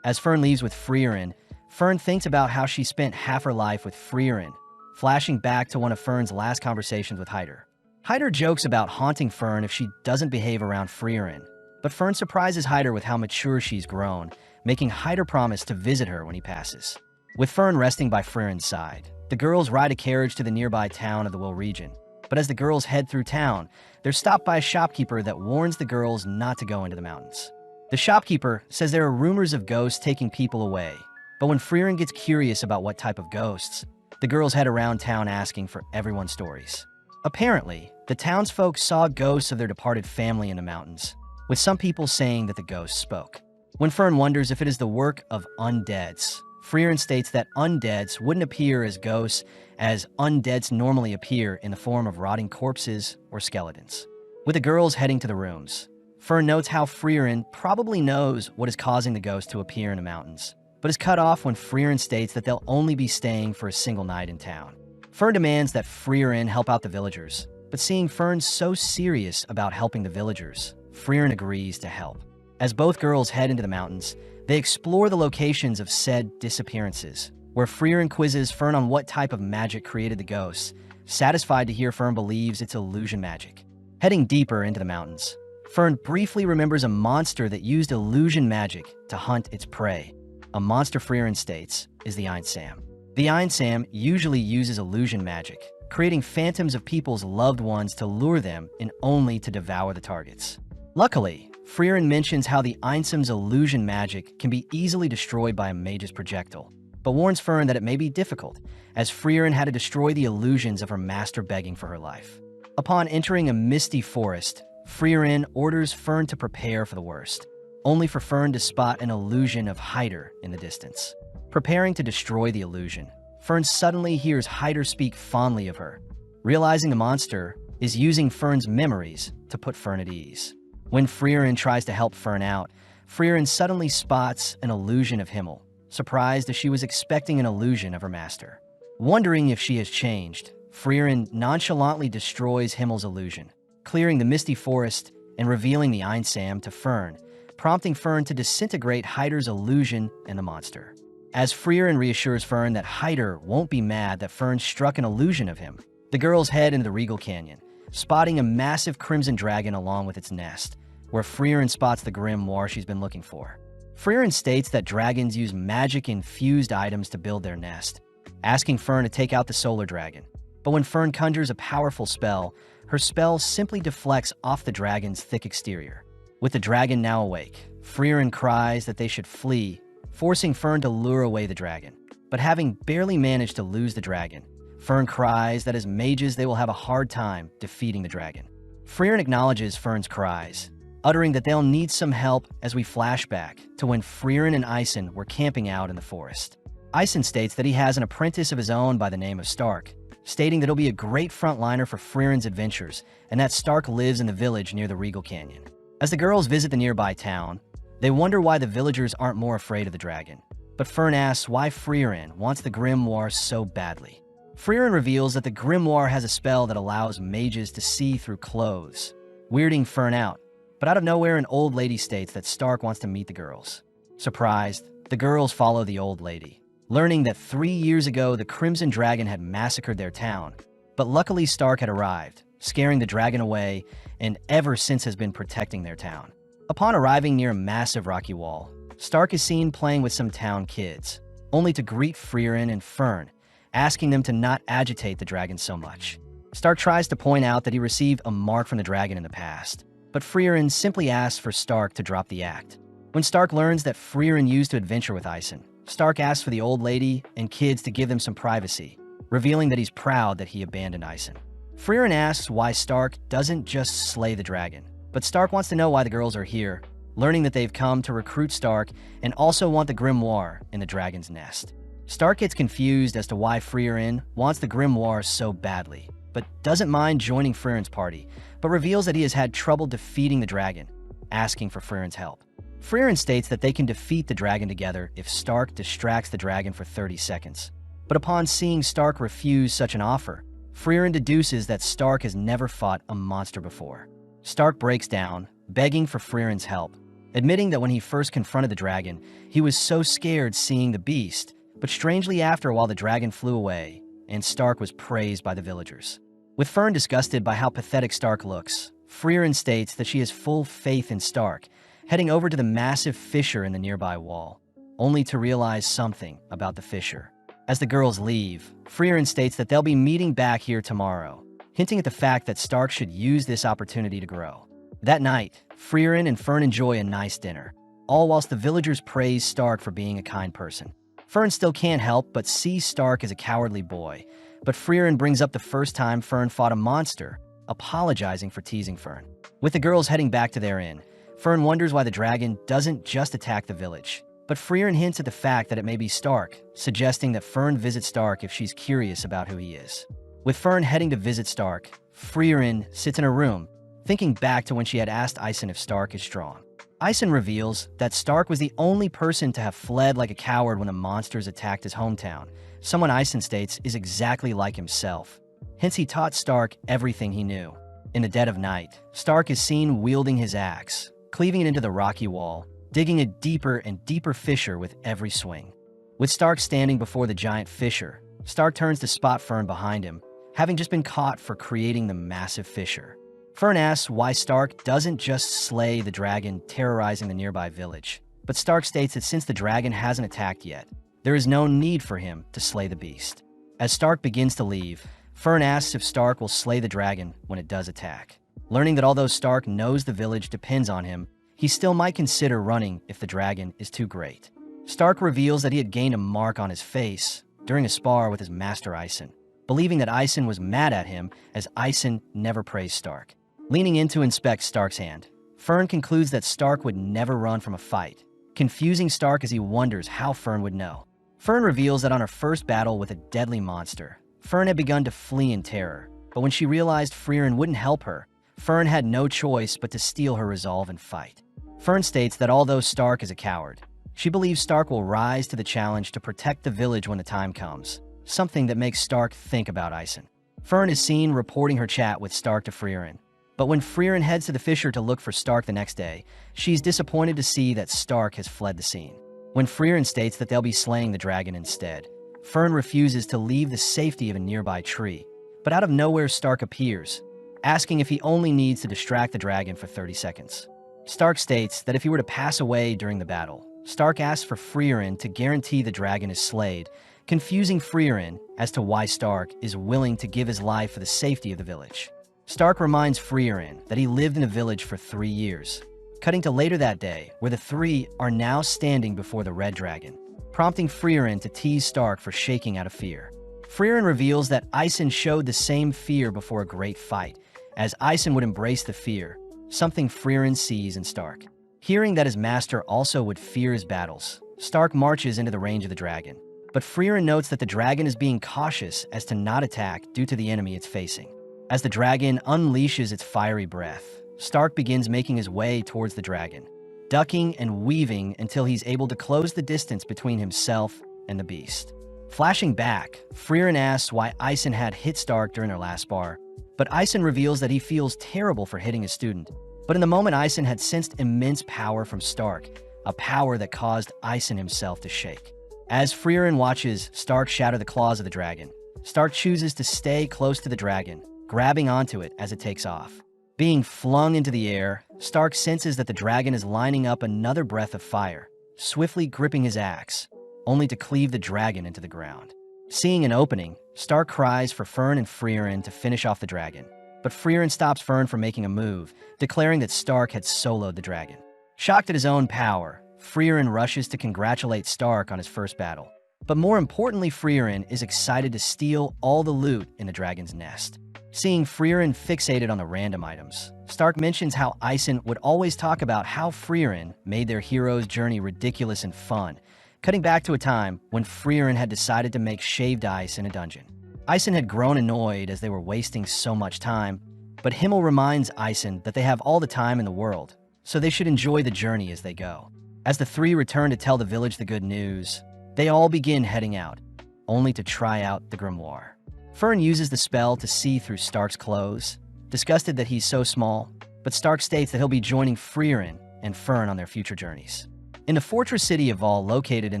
[SPEAKER 1] As Fern leaves with Frieren, Fern thinks about how she spent half her life with Frieren, flashing back to one of Fern's last conversations with Hyder. Hyder jokes about haunting Fern if she doesn't behave around Frieren, but Fern surprises Hyder with how mature she's grown, making Hyder promise to visit her when he passes. With Fern resting by Frieren's side, the girls ride a carriage to the nearby town of the Will region. But as the girls head through town, they're stopped by a shopkeeper that warns the girls not to go into the mountains. The shopkeeper says there are rumors of ghosts taking people away, but when Frieren gets curious about what type of ghosts, the girls head around town asking for everyone's stories. Apparently, the townsfolk saw ghosts of their departed family in the mountains, with some people saying that the ghosts spoke. When Fern wonders if it is the work of undeads, Frieren states that undeads wouldn't appear as ghosts, as undeads normally appear in the form of rotting corpses or skeletons. With the girls heading to the rooms, Fern notes how Frieren probably knows what is causing the ghosts to appear in the mountains, but is cut off when Frieren states that they'll only be staying for a single night in town. Fern demands that Frieren help out the villagers, but seeing Fern so serious about helping the villagers, Frieren agrees to help. As both girls head into the mountains, they explore the locations of said disappearances, where Frieren quizzes Fern on what type of magic created the ghosts, satisfied to hear Fern believes it's illusion magic. Heading deeper into the mountains, Fern briefly remembers a monster that used illusion magic to hunt its prey. A monster Frieren states is the Einsam. The Einsam usually uses illusion magic, creating phantoms of people's loved ones to lure them and only to devour the targets. Luckily, Frieren mentions how the Einsam's illusion magic can be easily destroyed by a mage's projectile. but warns Fern that it may be difficult, as Frieren had to destroy the illusions of her master begging for her life. Upon entering a misty forest, Frieren orders Fern to prepare for the worst, only for Fern to spot an illusion of Hyder in the distance. Preparing to destroy the illusion, Fern suddenly hears Hyder speak fondly of her, realizing the monster is using Fern's memories to put Fern at ease. When Frieren tries to help Fern out, Frieren suddenly spots an illusion of Himmel, surprised as she was expecting an illusion of her master. Wondering if she has changed, Frieren nonchalantly destroys Himmel's illusion, clearing the misty forest and revealing the Einsam to Fern, prompting Fern to disintegrate Hyder's illusion and the monster. As Frieren reassures Fern that Hyder won't be mad that Fern struck an illusion of him, the girls head into the Regal Canyon, spotting a massive crimson dragon along with its nest, where Frieren spots the grimoire she's been looking for. Frieren states that dragons use magic-infused items to build their nest, asking Fern to take out the solar dragon. But when Fern conjures a powerful spell, her spell simply deflects off the dragon's thick exterior. With the dragon now awake, Frieren cries that they should flee, forcing Fern to lure away the dragon. But having barely managed to lose the dragon, Fern cries that as mages they will have a hard time defeating the dragon. Frieren acknowledges Fern's cries, uttering that they'll need some help as we flash back to when Frieren and Eisen were camping out in the forest. Eisen states that he has an apprentice of his own by the name of Stark, stating that he'll be a great frontliner for Frieren's adventures and that Stark lives in the village near the Regal Canyon. As the girls visit the nearby town, they wonder why the villagers aren't more afraid of the dragon. But Fern asks why Frieren wants the grimoire so badly. Frieren reveals that the grimoire has a spell that allows mages to see through clothes, weirding Fern out. But out of nowhere, an old lady states that Stark wants to meet the girls. Surprised, the girls follow the old lady, learning that 3 years ago the Crimson Dragon had massacred their town. But luckily Stark had arrived, scaring the dragon away, and ever since has been protecting their town. Upon arriving near a massive rocky wall, Stark is seen playing with some town kids, only to greet Frieren and Fern, asking them to not agitate the dragon so much. Stark tries to point out that he received a mark from the dragon in the past, but Frieren simply asks for Stark to drop the act. When Stark learns that Frieren used to adventure with Eisen, Stark asks for the old lady and kids to give them some privacy, revealing that he's proud that he abandoned Eisen. Frieren asks why Stark doesn't just slay the dragon, but Stark wants to know why the girls are here, learning that they've come to recruit Stark and also want the grimoire in the dragon's nest. Stark gets confused as to why Frieren wants the grimoire so badly, but doesn't mind joining Frieren's party, but reveals that he has had trouble defeating the dragon, asking for Frieren's help. Frieren states that they can defeat the dragon together if Stark distracts the dragon for 30 seconds. But upon seeing Stark refuse such an offer, Frieren deduces that Stark has never fought a monster before. Stark breaks down, begging for Frieren's help, admitting that when he first confronted the dragon, he was so scared seeing the beast, but strangely after a while the dragon flew away, and Stark was praised by the villagers. With Fern disgusted by how pathetic Stark looks, Frieren states that she has full faith in Stark, heading over to the massive fissure in the nearby wall, only to realize something about the fissure. As the girls leave, Frieren states that they'll be meeting back here tomorrow, hinting at the fact that Stark should use this opportunity to grow. That night, Frieren and Fern enjoy a nice dinner, all whilst the villagers praise Stark for being a kind person. Fern still can't help but see Stark as a cowardly boy, but Frieren brings up the first time Fern fought a monster, apologizing for teasing Fern. With the girls heading back to their inn, Fern wonders why the dragon doesn't just attack the village, but Frieren hints at the fact that it may be Stark, suggesting that Fern visit Stark if she's curious about who he is. With Fern heading to visit Stark, Frieren sits in her room, thinking back to when she had asked Eisen if Stark is strong. Eisen reveals that Stark was the only person to have fled like a coward when the monsters attacked his hometown, someone Eisen states is exactly like himself. Hence he taught Stark everything he knew. In the dead of night, Stark is seen wielding his axe, cleaving it into the rocky wall, digging a deeper and deeper fissure with every swing. With Stark standing before the giant fissure, Stark turns to spot Fern behind him, having just been caught for creating the massive fissure. Fern asks why Stark doesn't just slay the dragon terrorizing the nearby village, but Stark states that since the dragon hasn't attacked yet, there is no need for him to slay the beast. As Stark begins to leave, Fern asks if Stark will slay the dragon when it does attack. Learning that although Stark knows the village depends on him, he still might consider running if the dragon is too great. Stark reveals that he had gained a mark on his face during a spar with his master Eisen, believing that Eisen was mad at him as Eisen never praised Stark. Leaning in to inspect Stark's hand, Fern concludes that Stark would never run from a fight, confusing Stark as he wonders how Fern would know. Fern reveals that on her first battle with a deadly monster, Fern had begun to flee in terror, but when she realized Frieren wouldn't help her, Fern had no choice but to steel her resolve and fight. Fern states that although Stark is a coward, she believes Stark will rise to the challenge to protect the village when the time comes, something that makes Stark think about Eisen. Fern is seen reporting her chat with Stark to Frieren, but when Frieren heads to the fissure to look for Stark the next day, she's disappointed to see that Stark has fled the scene. When Frieren states that they'll be slaying the dragon instead, Fern refuses to leave the safety of a nearby tree, but out of nowhere Stark appears, asking if he only needs to distract the dragon for 30 seconds. Stark states that if he were to pass away during the battle, Stark asks for Frieren to guarantee the dragon is slayed, confusing Frieren as to why Stark is willing to give his life for the safety of the village. Stark reminds Frieren that he lived in the village for 3 years, cutting to later that day, where the three are now standing before the red dragon, prompting Frieren to tease Stark for shaking out of fear. Frieren reveals that Eisen showed the same fear before a great fight, as Eisen would embrace the fear, something Frieren sees in Stark. Hearing that his master also would fear his battles, Stark marches into the range of the dragon, but Frieren notes that the dragon is being cautious as to not attack due to the enemy it's facing. As the dragon unleashes its fiery breath, Stark begins making his way towards the dragon, ducking and weaving until he's able to close the distance between himself and the beast. Flashing back, Frieren asks why Eisen had hit Stark during their last spar, but Eisen reveals that he feels terrible for hitting his student. But in the moment, Eisen had sensed immense power from Stark, a power that caused Eisen himself to shake. As Frieren watches Stark shatter the claws of the dragon, Stark chooses to stay close to the dragon, grabbing onto it as it takes off. Being flung into the air, Stark senses that the dragon is lining up another breath of fire, swiftly gripping his axe, only to cleave the dragon into the ground. Seeing an opening, Stark cries for Fern and Frieren to finish off the dragon, but Frieren stops Fern from making a move, declaring that Stark had soloed the dragon. Shocked at his own power, Frieren rushes to congratulate Stark on his first battle. But more importantly, Frieren is excited to steal all the loot in the dragon's nest. Seeing Frieren fixated on the random items, Stark mentions how Eisen would always talk about how Frieren made their hero's journey ridiculous and fun, cutting back to a time when Frieren had decided to make shaved ice in a dungeon. Eisen had grown annoyed as they were wasting so much time, but Himmel reminds Eisen that they have all the time in the world, so they should enjoy the journey as they go. As the three return to tell the village the good news, they all begin heading out, only to try out the grimoire. Fern uses the spell to see through Stark's clothes, disgusted that he's so small, but Stark states that he'll be joining Frieren and Fern on their future journeys. In the fortress city of Vol located in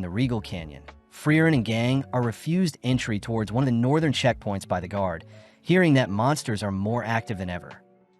[SPEAKER 1] the Regal Canyon, Frieren and gang are refused entry towards one of the northern checkpoints by the guard, hearing that monsters are more active than ever.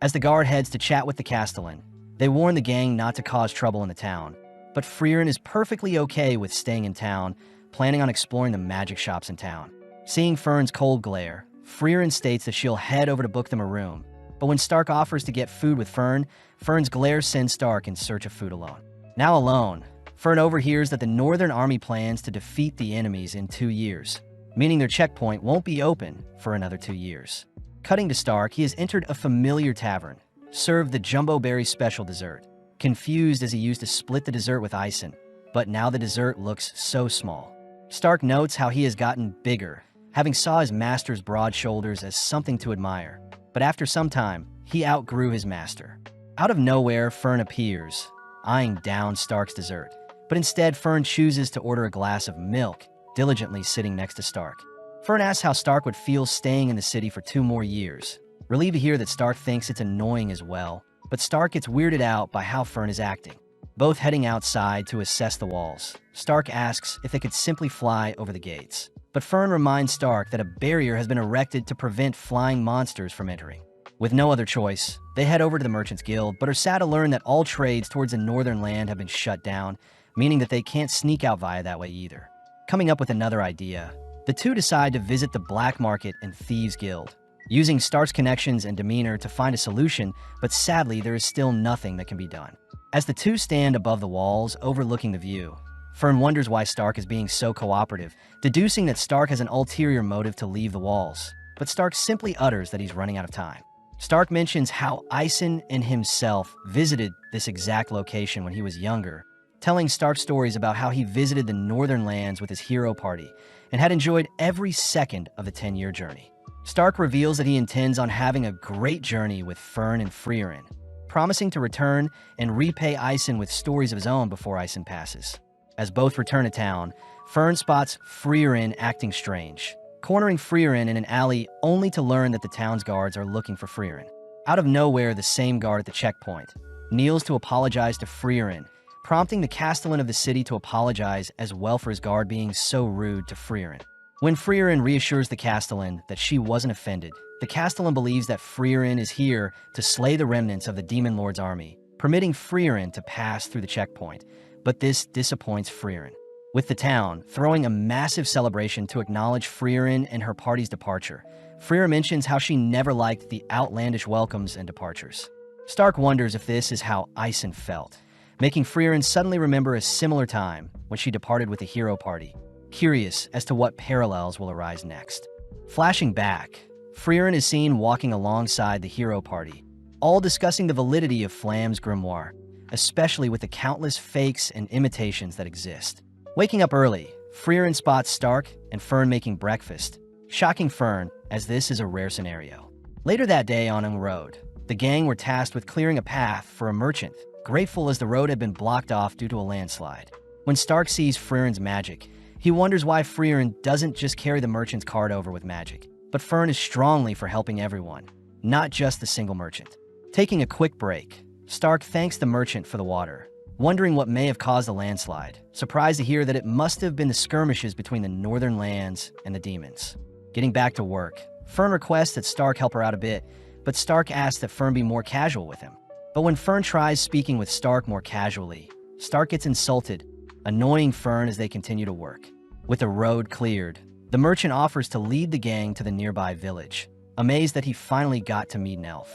[SPEAKER 1] As the guard heads to chat with the Castellan, they warn the gang not to cause trouble in the town, but Frieren is perfectly okay with staying in town, planning on exploring the magic shops in town. Seeing Fern's cold glare, Frieren states that she'll head over to book them a room, but when Stark offers to get food with Fern, Fern's glare sends Stark in search of food alone. Now alone, Fern overhears that the Northern Army plans to defeat the enemies in 2 years, meaning their checkpoint won't be open for another 2 years. Cutting to Stark, he has entered a familiar tavern, served the Jumbo Berry special dessert, confused as he used to split the dessert with Eisen, but now the dessert looks so small. Stark notes how he has gotten bigger, having saw his master's broad shoulders as something to admire, but after some time, he outgrew his master. Out of nowhere, Fern appears, eyeing down Stark's dessert, but instead Fern chooses to order a glass of milk, diligently sitting next to Stark. Fern asks how Stark would feel staying in the city for 2 more years, relieved to hear that Stark thinks it's annoying as well, but Stark gets weirded out by how Fern is acting. Both heading outside to assess the walls, Stark asks if they could simply fly over the gates, but Fern reminds Stark that a barrier has been erected to prevent flying monsters from entering. With no other choice, they head over to the Merchants Guild, but are sad to learn that all trades towards the northern land have been shut down, meaning that they can't sneak out via that way either. Coming up with another idea, the two decide to visit the Black Market and Thieves Guild, using Stark's connections and demeanor to find a solution, but sadly there is still nothing that can be done. As the two stand above the walls overlooking the view, Fern wonders why Stark is being so cooperative, deducing that Stark has an ulterior motive to leave the walls. But Stark simply utters that he's running out of time. Stark mentions how Sain and himself visited this exact location when he was younger, telling Stark stories about how he visited the northern lands with his hero party and had enjoyed every second of the 10-year journey. Stark reveals that he intends on having a great journey with Fern and Fern, promising to return and repay Sain with stories of his own before Sain passes. As both return to town, Fern spots Fern acting strange, cornering Fern in an alley only to learn that the town's guards are looking for Fern. Out of nowhere, the same guard at the checkpoint kneels to apologize to Fern, prompting the castellan of the city to apologize as well for his guard being so rude to Fern. When Fern reassures the castellan that she wasn't offended, the castellan believes that Fern is here to slay the remnants of the Demon Lord's army, permitting Fern to pass through the checkpoint. But this disappoints Fern, with the town throwing a massive celebration to acknowledge Fern and her party's departure. Fern mentions how she never liked the outlandish welcomes and departures. Stark wonders if this is how Sain felt, making Fern suddenly remember a similar time when she departed with the hero party, curious as to what parallels will arise next. Flashing back, Fern is seen walking alongside the hero party, all discussing the validity of Flam's grimoire, especially with the countless fakes and imitations that exist. Waking up early, Fern spots Stark and Fern making breakfast, shocking Fern as this is a rare scenario. Later that day on the road, the gang were tasked with clearing a path for a merchant, grateful as the road had been blocked off due to a landslide. When Stark sees Fern's magic, he wonders why Fern doesn't just carry the merchant's cart over with magic. But Fern is strongly for helping everyone, not just the single merchant. Taking a quick break, Stark thanks the merchant for the water, wondering what may have caused the landslide, surprised to hear that it must have been the skirmishes between the northern lands and the demons. Getting back to work, Fern requests that Stark help her out a bit, but Stark asks that Fern be more casual with him. But when Fern tries speaking with Stark more casually, Stark gets insulted, annoying Fern as they continue to work. With the road cleared, the merchant offers to lead the gang to the nearby village, amazed that he finally got to meet an elf.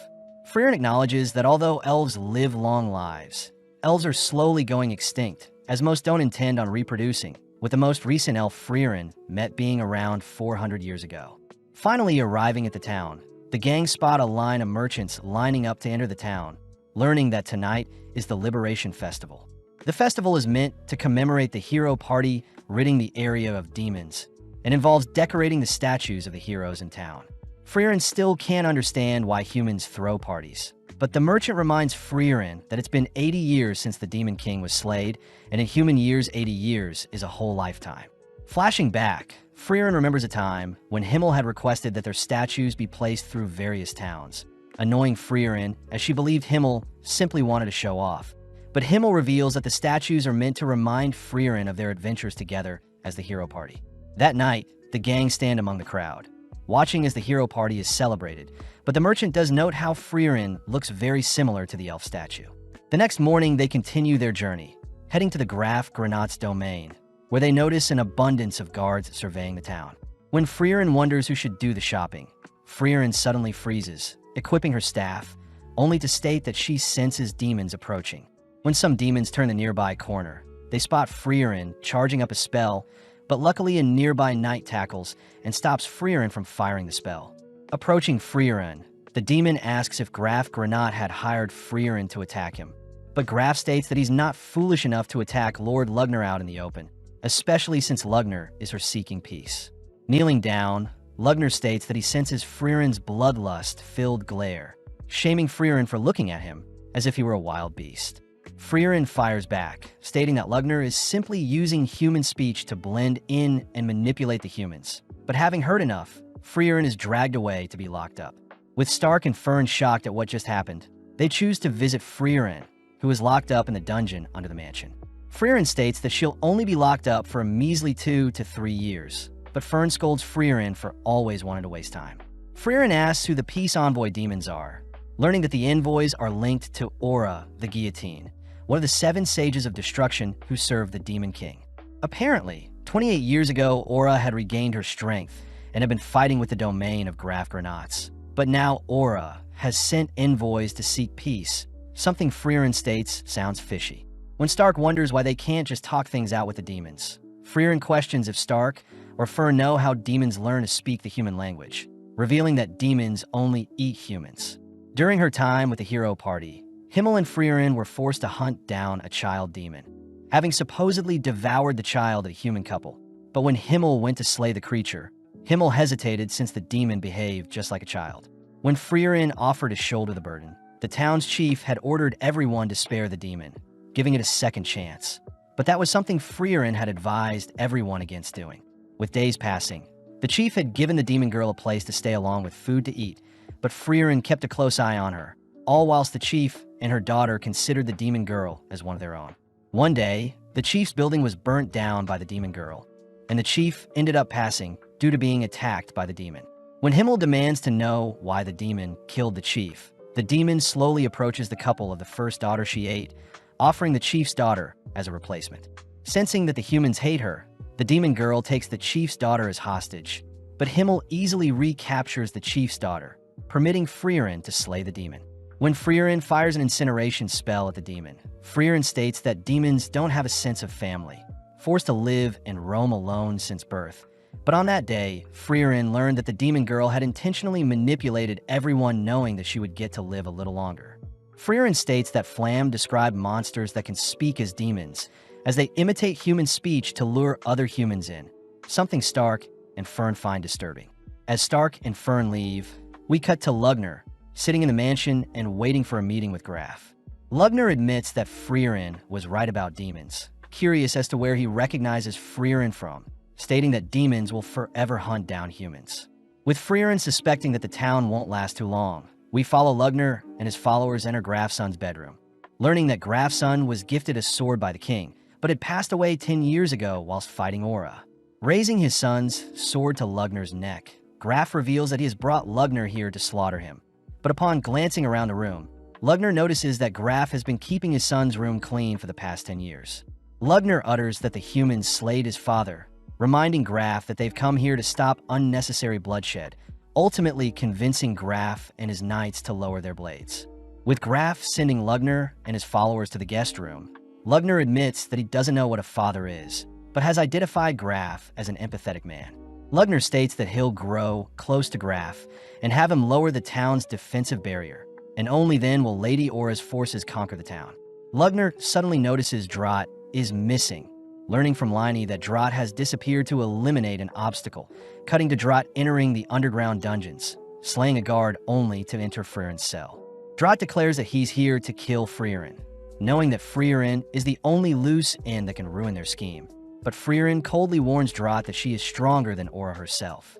[SPEAKER 1] Fern acknowledges that although elves live long lives, elves are slowly going extinct, as most don't intend on reproducing, with the most recent elf Fern met being around 400 years ago. Finally arriving at the town, the gang spot a line of merchants lining up to enter the town, learning that tonight is the Liberation Festival. The festival is meant to commemorate the hero party ridding the area of demons, and involves decorating the statues of the heroes in town. Fern still can't understand why humans throw parties, but the merchant reminds Fern that it's been 80 years since the Demon King was slayed, and in human years, 80 years is a whole lifetime. Flashing back, Fern remembers a time when Himmel had requested that their statues be placed through various towns, annoying Fern as she believed Himmel simply wanted to show off. But Himmel reveals that the statues are meant to remind Fern of their adventures together as the hero party. That night, the gang stand among the crowd, watching as the hero party is celebrated, but the merchant does note how Fern looks very similar to the elf statue. The next morning, they continue their journey, heading to the Graf Granat's domain, where they notice an abundance of guards surveying the town. When Fern wonders who should do the shopping, Fern suddenly freezes, equipping her staff, only to state that she senses demons approaching. When some demons turn the nearby corner, they spot Fern charging up a spell, but luckily a nearby knight tackles and stops Fern from firing the spell. Approaching Fern, the demon asks if Graf Granat had hired Fern to attack him, but Graf states that he's not foolish enough to attack Lord Lugner out in the open, especially since Lugner is her seeking peace. Kneeling down, Lugner states that he senses Fern's bloodlust-filled glare, shaming Fern for looking at him as if he were a wild beast. Fern fires back, stating that Lugner is simply using human speech to blend in and manipulate the humans. But having heard enough, Fern is dragged away to be locked up. With Stark and Fern shocked at what just happened, they choose to visit Fern, who is locked up in the dungeon under the mansion. Fern states that she'll only be locked up for a measly 2 to 3 years, but Fern scolds Fern for always wanting to waste time. Fern asks who the peace envoy demons are, learning that the envoys are linked to Aura, the guillotine, one of the 7 sages of destruction who served the Demon King. Apparently, 28 years ago, Aura had regained her strength and had been fighting with the domain of Graf Granats. But now Aura has sent envoys to seek peace, something Fern states sounds fishy. When Stark wonders why they can't just talk things out with the demons, Frieren questions if Stark or Fern know how demons learn to speak the human language, revealing that demons only eat humans. During her time with the hero party, Himmel and Frieren were forced to hunt down a child demon, having supposedly devoured the child of a human couple. But when Himmel went to slay the creature, Himmel hesitated since the demon behaved just like a child. When Frieren offered to shoulder the burden, the town's chief had ordered everyone to spare the demon, giving it a second chance. But that was something Frieren had advised everyone against doing. With days passing, the chief had given the demon girl a place to stay along with food to eat, but Frieren kept a close eye on her, all whilst the chief and her daughter considered the demon girl as one of their own. One day, the chief's building was burnt down by the demon girl, and the chief ended up passing due to being attacked by the demon. When Himmel demands to know why the demon killed the chief, the demon slowly approaches the couple of the first daughter she ate, offering the chief's daughter as a replacement. Sensing that the humans hate her, the demon girl takes the chief's daughter as hostage, but Himmel easily recaptures the chief's daughter, permitting Frieren to slay the demon. When Frieren fires an incineration spell at the demon, Frieren states that demons don't have a sense of family, forced to live and roam alone since birth. But on that day, Frieren learned that the demon girl had intentionally manipulated everyone, knowing that she would get to live a little longer. Frieren states that Flam described monsters that can speak as demons, as they imitate human speech to lure other humans in, something Stark and Fern find disturbing. As Stark and Fern leave, we cut to Lugner, sitting in the mansion and waiting for a meeting with Graf. Lugner admits that Frieren was right about demons, curious as to where he recognizes Frieren from, stating that demons will forever hunt down humans. With Frieren suspecting that the town won't last too long, we follow Lugner and his followers enter Grafson's bedroom, learning that Grafson was gifted a sword by the king, but had passed away 10 years ago whilst fighting Aura. Raising his son's sword to Lugner's neck, Graf reveals that he has brought Lugner here to slaughter him. But upon glancing around the room, Lugner notices that Graf has been keeping his son's room clean for the past 10 years. Lugner utters that the humans slayed his father, reminding Graf that they've come here to stop unnecessary bloodshed, ultimately convincing Graf and his knights to lower their blades. With Graf sending Lugner and his followers to the guest room, Lugner admits that he doesn't know what a father is, but has identified Graf as an empathetic man. Lugner states that he'll grow close to Graf and have him lower the town's defensive barrier, and only then will Lady Aura's forces conquer the town. Lugner suddenly notices Drat is missing, learning from Liney that Drat has disappeared to eliminate an obstacle, cutting to Drat entering the underground dungeons, slaying a guard only to enter Frieren's cell. Drat declares that he's here to kill Frieren, knowing that Frieren is the only loose end that can ruin their scheme. But Frieren coldly warns Drat that she is stronger than Aura herself.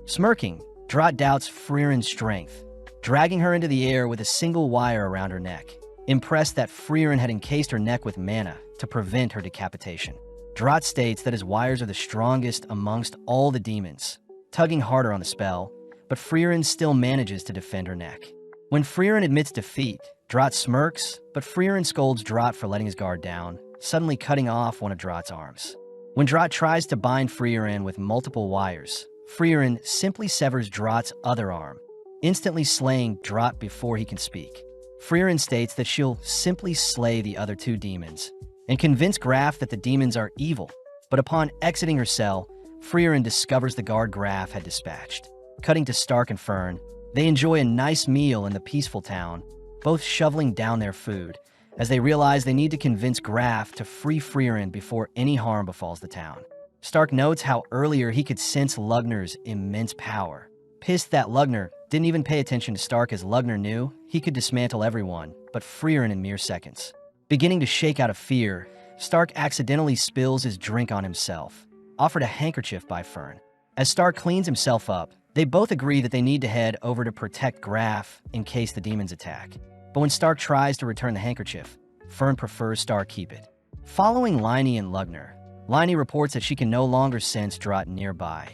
[SPEAKER 1] Smirking, Drat doubts Frieren's strength, dragging her into the air with a single wire around her neck, impressed that Frieren had encased her neck with mana to prevent her decapitation. Drat states that his wires are the strongest amongst all the demons, tugging harder on the spell, but Frieren still manages to defend her neck. When Frieren admits defeat, Drat smirks, but Frieren scolds Drat for letting his guard down, suddenly cutting off one of Drat's arms. When Drat tries to bind Frieren with multiple wires, Frieren simply severs Drat's other arm, instantly slaying Drat before he can speak. Frieren states that she'll simply slay the other two demons and convince Graf that the demons are evil, but upon exiting her cell, Frieren discovers the guard Graf had dispatched. Cutting to Stark and Fern, they enjoy a nice meal in the peaceful town, both shoveling down their food, as they realize they need to convince Graf to free Frieren before any harm befalls the town. Stark notes how earlier he could sense Lugner's immense power. Pissed that Lugner didn't even pay attention to Stark, as Lugner knew he could dismantle everyone but Frieren in mere seconds. Beginning to shake out of fear, Stark accidentally spills his drink on himself, offered a handkerchief by Fern. As Stark cleans himself up, they both agree that they need to head over to protect Graf in case the demons attack. But when Stark tries to return the handkerchief, Fern prefers Stark keep it. Following Liney and Lugner, Liney reports that she can no longer sense Drat nearby,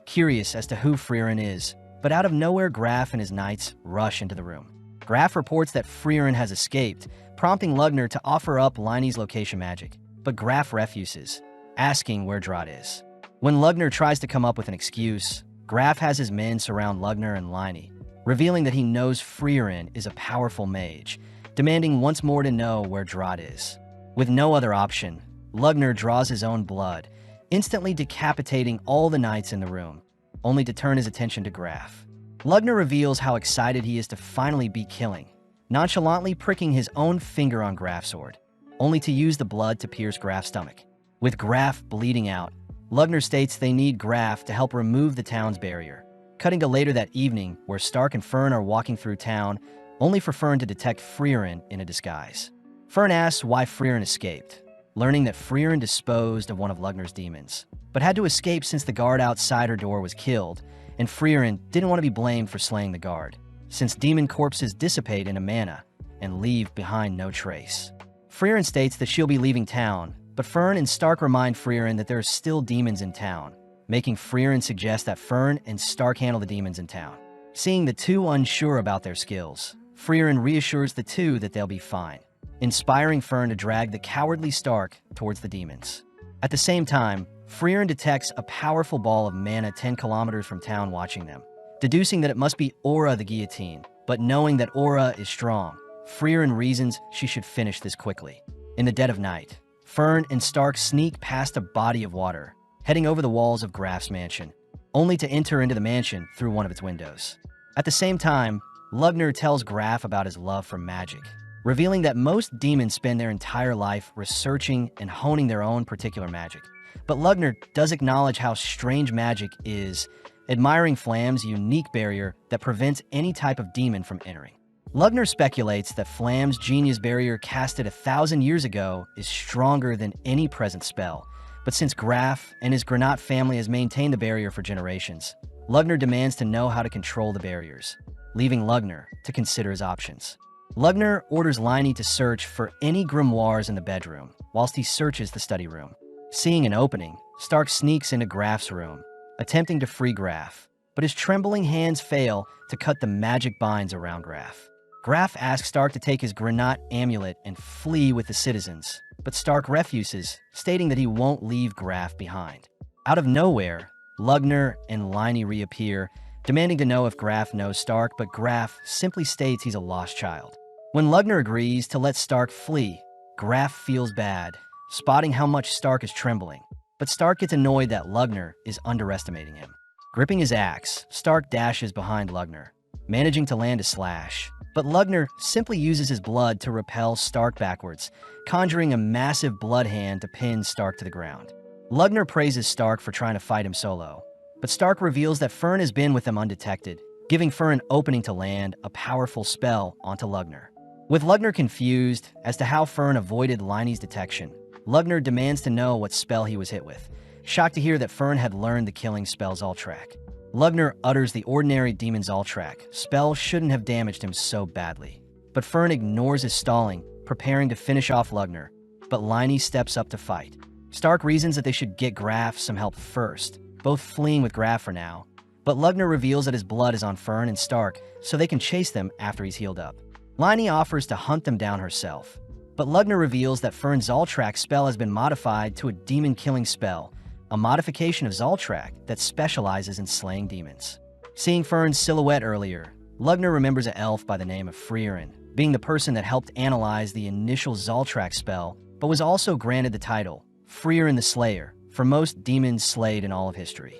[SPEAKER 1] curious as to who Frieren is, but out of nowhere Graf and his knights rush into the room. Graf reports that Frieren has escaped, prompting Lugner to offer up Liney's location magic, but Graf refuses, asking where Drat is. When Lugner tries to come up with an excuse, Graf has his men surround Lugner and Liney, revealing that he knows Frieren is a powerful mage, demanding once more to know where Drat is. With no other option, Lugner draws his own blood, instantly decapitating all the knights in the room, only to turn his attention to Graf. Lugner reveals how excited he is to finally be killing, nonchalantly pricking his own finger on Graf's sword, only to use the blood to pierce Graf's stomach. With Graf bleeding out, Lugner states they need Graf to help remove the town's barrier, cutting to later that evening where Stark and Fern are walking through town, only for Fern to detect Frieren in a disguise. Fern asks why Frieren escaped, learning that Frieren disposed of one of Lugner's demons, but had to escape since the guard outside her door was killed, and Frieren didn't want to be blamed for slaying the guard, since demon corpses dissipate into mana and leave behind no trace. Frieren states that she'll be leaving town, but Fern and Stark remind Frieren that there are still demons in town, making Frieren suggest that Fern and Stark handle the demons in town. Seeing the two unsure about their skills, Frieren reassures the two that they'll be fine, inspiring Fern to drag the cowardly Stark towards the demons. At the same time, Frieren detects a powerful ball of mana 10 kilometers from town watching them, deducing that it must be Aura the guillotine, but knowing that Aura is strong, Frieren reasons she should finish this quickly. In the dead of night, Fern and Stark sneak past a body of water, heading over the walls of Graf's mansion, only to enter into the mansion through one of its windows. At the same time, Lugner tells Graf about his love for magic, revealing that most demons spend their entire life researching and honing their own particular magic. But Lugner does acknowledge how strange magic is, admiring Flam's unique barrier that prevents any type of demon from entering. Lugner speculates that Flam's genius barrier casted 1,000 years ago is stronger than any present spell, but since Graf and his Granat family has maintained the barrier for generations, Lugner demands to know how to control the barriers, leaving Lugner to consider his options. Lugner orders Liney to search for any grimoires in the bedroom, whilst he searches the study room. Seeing an opening, Stark sneaks into Graf's room, attempting to free Graf, but his trembling hands fail to cut the magic binds around Graf. Graf asks Stark to take his Granat amulet and flee with the citizens, but Stark refuses, stating that he won't leave Graf behind. Out of nowhere, Lugner and Liney reappear, demanding to know if Graf knows Stark, but Graf simply states he's a lost child. When Lugner agrees to let Stark flee, Graf feels bad, spotting how much Stark is trembling, but Stark gets annoyed that Lugner is underestimating him. Gripping his axe, Stark dashes behind Lugner, managing to land a slash, but Lugner simply uses his blood to repel Stark backwards, conjuring a massive blood hand to pin Stark to the ground. Lugner praises Stark for trying to fight him solo, but Stark reveals that Fern has been with them undetected, giving Fern an opening to land a powerful spell onto Lugner. With Lugner confused as to how Fern avoided Liney's detection, Lugner demands to know what spell he was hit with, shocked to hear that Fern had learned the killing spell Zultrak. Lugner utters the ordinary demon Zultrak spell shouldn't have damaged him so badly, but Fern ignores his stalling, preparing to finish off Lugner, but Liney steps up to fight. Stark reasons that they should get Graf some help first, both fleeing with Graf for now, but Lugner reveals that his blood is on Fern and Stark, so they can chase them after he's healed up. Liney offers to hunt them down herself, but Lugner reveals that Fern's Zultrak spell has been modified to a demon-killing spell, a modification of Zultrak that specializes in slaying demons. Seeing Fern's silhouette earlier, Lugner remembers an elf by the name of Frieren, being the person that helped analyze the initial Zultrak spell, but was also granted the title, Frieren the Slayer, for most demons slayed in all of history.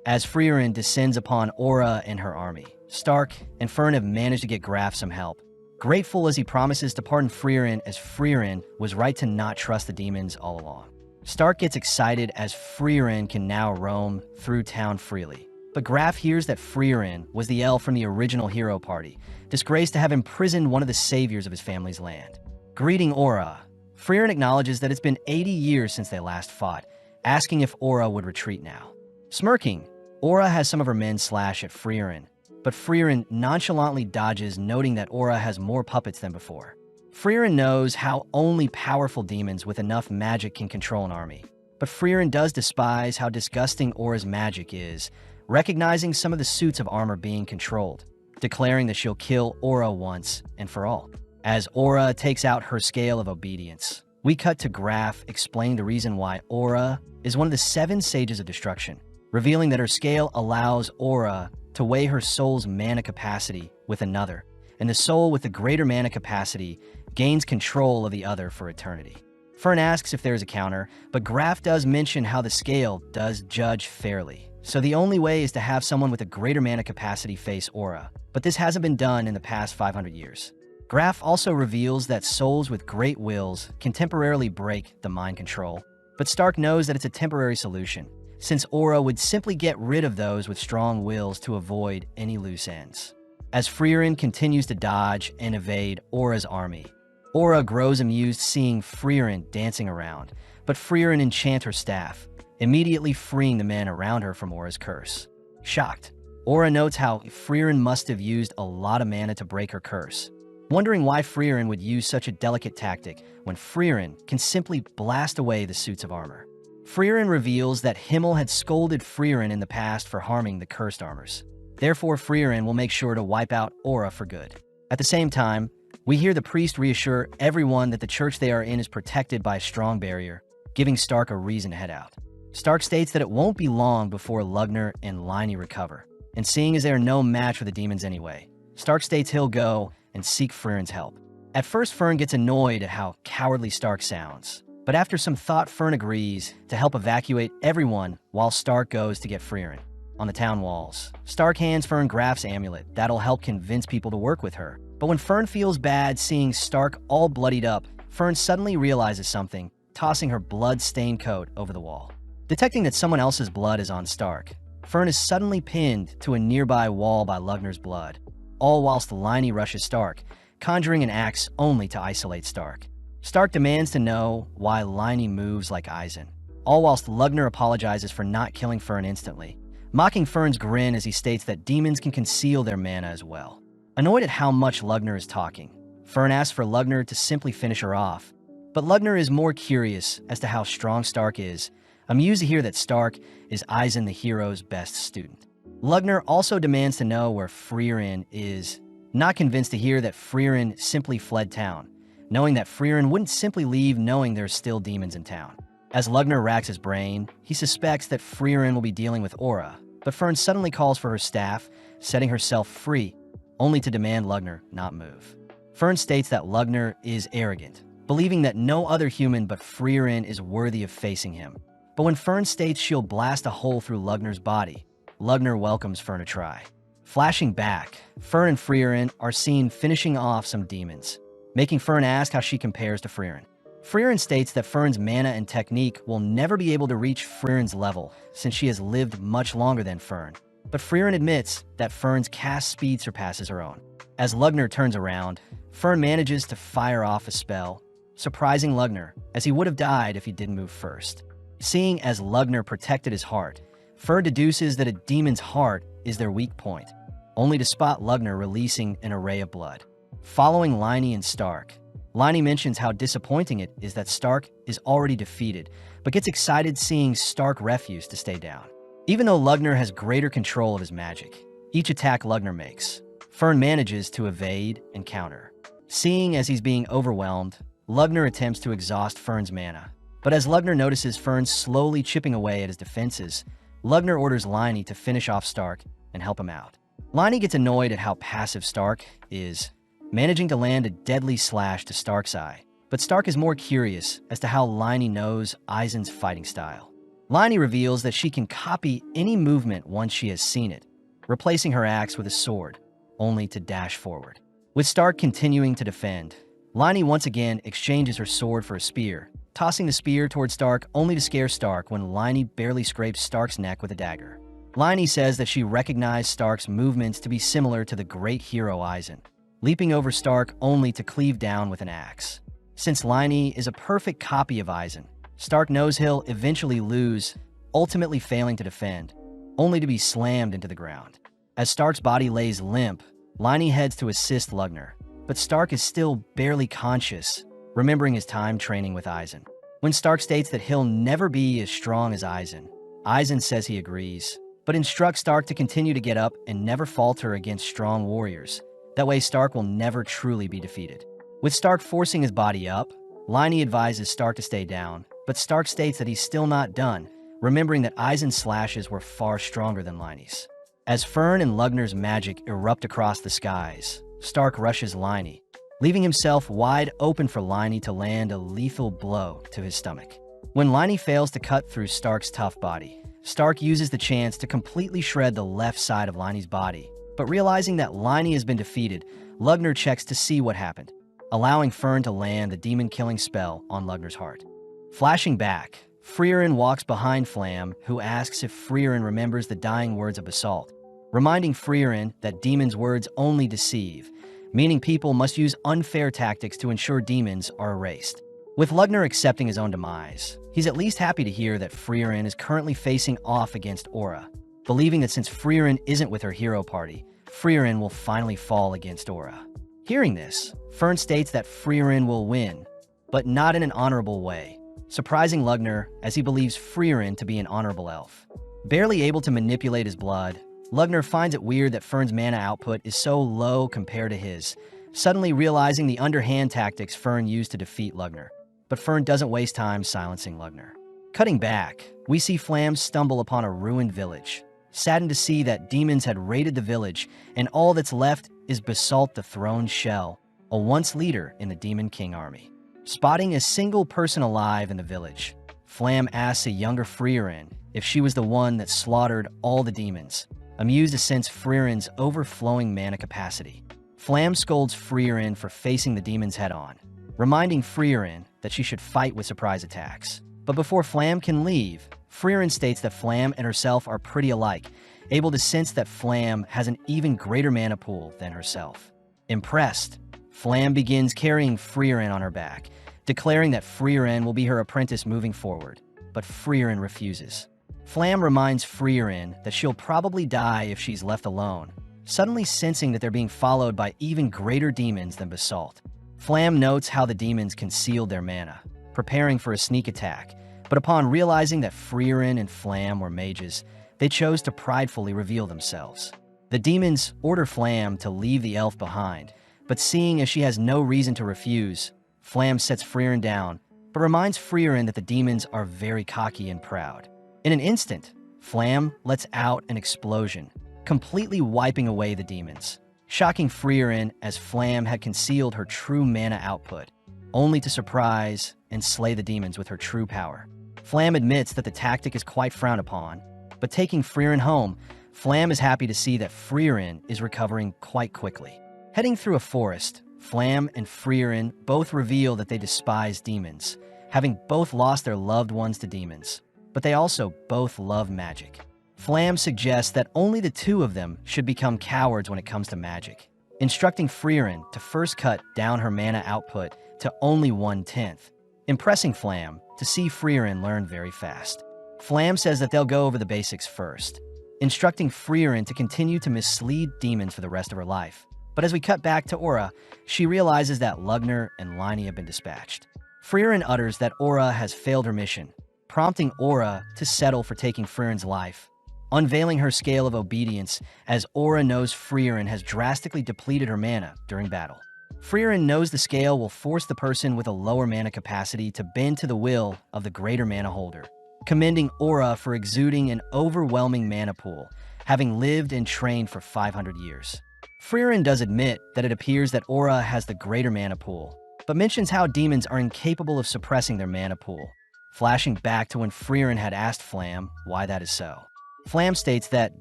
[SPEAKER 1] As Frieren descends upon Aura and her army, Stark and Fern have managed to get Graf some help, grateful as he promises to pardon Frieren, as Frieren was right to not trust the demons all along. Stark gets excited as Frieren can now roam through town freely, but Graf hears that Frieren was the elf from the original hero party, disgraced to have imprisoned one of the saviors of his family's land. Greeting Aura, Frieren acknowledges that it's been 80 years since they last fought, asking if Aura would retreat now. Smirking, Aura has some of her men slash at Frieren, but Frieren nonchalantly dodges, noting that Aura has more puppets than before. Frieren knows how only powerful demons with enough magic can control an army, but Frieren does despise how disgusting Aura's magic is, recognizing some of the suits of armor being controlled, declaring that she'll kill Aura once and for all. As Aura takes out her scale of obedience, we cut to Graf explaining the reason why Aura is one of the 7 sages of destruction, revealing that her scale allows Aura to weigh her soul's mana capacity with another, and the soul with the greater mana capacity gains control of the other for eternity. Fern asks if there is a counter, but Graf does mention how the scale does judge fairly. So the only way is to have someone with a greater mana capacity face Aura, but this hasn't been done in the past 500 years. Graf also reveals that souls with great wills can temporarily break the mind control, but Stark knows that it's a temporary solution, since Aura would simply get rid of those with strong wills to avoid any loose ends. As Frieren continues to dodge and evade Aura's army, Aura grows amused seeing Frieren dancing around, but Frieren enchants her staff, immediately freeing the men around her from Aura's curse. Shocked, Aura notes how Frieren must have used a lot of mana to break her curse, wondering why Frieren would use such a delicate tactic when Frieren can simply blast away the suits of armor. Frieren reveals that Himmel had scolded Frieren in the past for harming the cursed armors. Therefore, Frieren will make sure to wipe out Aura for good. At the same time, we hear the priest reassure everyone that the church they are in is protected by a strong barrier, giving Stark a reason to head out. Stark states that it won't be long before Lugner and Liney recover, and seeing as they are no match for the demons anyway, Stark states he'll go and seek Frieren's help. At first, Fern gets annoyed at how cowardly Stark sounds, but after some thought, Fern agrees to help evacuate everyone while Stark goes to get Frieren. On the town walls, Stark hands Fern Graf's amulet that'll help convince people to work with her. But when Fern feels bad seeing Stark all bloodied up, Fern suddenly realizes something, tossing her blood-stained coat over the wall. Detecting that someone else's blood is on Stark, Fern is suddenly pinned to a nearby wall by Lugner's blood, all whilst Liney rushes Stark, conjuring an axe only to isolate Stark. Stark demands to know why Liney moves like Eisen, all whilst Lugner apologizes for not killing Fern instantly, mocking Fern's grin as he states that demons can conceal their mana as well. Annoyed at how much Lugner is talking, Fern asks for Lugner to simply finish her off, but Lugner is more curious as to how strong Stark is, amused to hear that Stark is Eisen the hero's best student. Lugner also demands to know where Frieren is, not convinced to hear that Frieren simply fled town, knowing that Frieren wouldn't simply leave knowing there's still demons in town. As Lugner racks his brain, he suspects that Frieren will be dealing with Aura, but Fern suddenly calls for her staff, setting herself free, only to demand Lugner not move. Fern states that Lugner is arrogant, believing that no other human but Frieren is worthy of facing him. But when Fern states she'll blast a hole through Lugner's body, Lugner welcomes Fern to try. Flashing back, Fern and Frieren are seen finishing off some demons, making Fern ask how she compares to Frieren. Frieren states that Fern's mana and technique will never be able to reach Frieren's level, since she has lived much longer than Fern. But Frieren admits that Fern's cast speed surpasses her own. As Lugner turns around, Fern manages to fire off a spell, surprising Lugner, as he would have died if he didn't move first. Seeing as Lugner protected his heart, Fern deduces that a demon's heart is their weak point, only to spot Lugner releasing an array of blood. Following Liney and Stark, Liney mentions how disappointing it is that Stark is already defeated, but gets excited seeing Stark refuse to stay down. Even though Lugner has greater control of his magic, each attack Lugner makes, Fern manages to evade and counter. Seeing as he's being overwhelmed, Lugner attempts to exhaust Fern's mana. But as Lugner notices Fern slowly chipping away at his defenses, Lugner orders Liney to finish off Stark and help him out. Liney gets annoyed at how passive Stark is, managing to land a deadly slash to Stark's eye. But Stark is more curious as to how Liney knows Eisen's fighting style. Liney reveals that she can copy any movement once she has seen it, replacing her axe with a sword, only to dash forward. With Stark continuing to defend, Liney once again exchanges her sword for a spear, tossing the spear towards Stark only to scare Stark when Liney barely scrapes Stark's neck with a dagger. Liney says that she recognized Stark's movements to be similar to the great hero Eisen, leaping over Stark only to cleave down with an axe. Since Liney is a perfect copy of Eisen, Stark knows he'll eventually lose, ultimately failing to defend, only to be slammed into the ground. As Stark's body lays limp, Liney heads to assist Lugner, but Stark is still barely conscious, remembering his time training with Eisen. When Stark states that he'll never be as strong as Eisen says he agrees, but instructs Stark to continue to get up and never falter against strong warriors. That way Stark will never truly be defeated. With Stark forcing his body up, Liney advises Stark to stay down, but Stark states that he's still not done, remembering that Eisen's slashes were far stronger than Liney's. As Fern and Lugner's magic erupt across the skies, Stark rushes Liney, leaving himself wide open for Liney to land a lethal blow to his stomach. When Liney fails to cut through Stark's tough body, Stark uses the chance to completely shred the left side of Liney's body, but realizing that Liney has been defeated, Lugner checks to see what happened, allowing Fern to land the demon-killing spell on Lugner's heart. Flashing back, Frieren walks behind Flam, who asks if Frieren remembers the dying words of Basalt, reminding Frieren that demons' words only deceive, meaning people must use unfair tactics to ensure demons are erased. With Lugner accepting his own demise, he's at least happy to hear that Frieren is currently facing off against Aura, believing that since Frieren isn't with her hero party, Frieren will finally fall against Aura. Hearing this, Fern states that Frieren will win, but not in an honorable way, surprising Lugner as he believes Frieren to be an honorable elf. Barely able to manipulate his blood, Lugner finds it weird that Fern's mana output is so low compared to his, suddenly realizing the underhand tactics Fern used to defeat Lugner. But Fern doesn't waste time silencing Lugner. Cutting back, we see Flam stumble upon a ruined village, saddened to see that demons had raided the village, and all that's left is Basalt the Throned Shell, a once leader in the Demon King army. Spotting a single person alive in the village, Flam asks a younger Frieren if she was the one that slaughtered all the demons, amused to sense Frieren's overflowing mana capacity. Flam scolds Frieren for facing the demons head-on, reminding Frieren that she should fight with surprise attacks. But before Flam can leave, Frieren states that Flam and herself are pretty alike, able to sense that Flam has an even greater mana pool than herself. Impressed, Flam begins carrying Frieren on her back, declaring that Frieren will be her apprentice moving forward, but Frieren refuses. Flam reminds Frieren that she'll probably die if she's left alone, suddenly sensing that they're being followed by even greater demons than Basalt. Flam notes how the demons concealed their mana, preparing for a sneak attack, but upon realizing that Frieren and Flam were mages, they chose to pridefully reveal themselves. The demons order Flam to leave the elf behind, but seeing as she has no reason to refuse, Flam sets Frieren down, but reminds Frieren that the demons are very cocky and proud. In an instant, Flam lets out an explosion, completely wiping away the demons, shocking Frieren as Flam had concealed her true mana output, only to surprise and slay the demons with her true power. Flam admits that the tactic is quite frowned upon, but taking Frieren home, Flam is happy to see that Frieren is recovering quite quickly. Heading through a forest, Flam and Frieren both reveal that they despise demons, having both lost their loved ones to demons, but they also both love magic. Flam suggests that only the two of them should become cowards when it comes to magic, instructing Frieren to first cut down her mana output to only 1/10, impressing Flam to see Frieren learn very fast. Flam says that they'll go over the basics first, instructing Frieren to continue to mislead demons for the rest of her life. But as we cut back to Aura, she realizes that Lugner and Liney have been dispatched. Frieren utters that Aura has failed her mission, prompting Aura to settle for taking Frieren's life, unveiling her scale of obedience as Aura knows Frieren has drastically depleted her mana during battle. Frieren knows the scale will force the person with a lower mana capacity to bend to the will of the greater mana holder, commending Aura for exuding an overwhelming mana pool, having lived and trained for 500 years. Frieren does admit that it appears that Aura has the greater mana pool, but mentions how demons are incapable of suppressing their mana pool, flashing back to when Frieren had asked Flam why that is so. Flam states that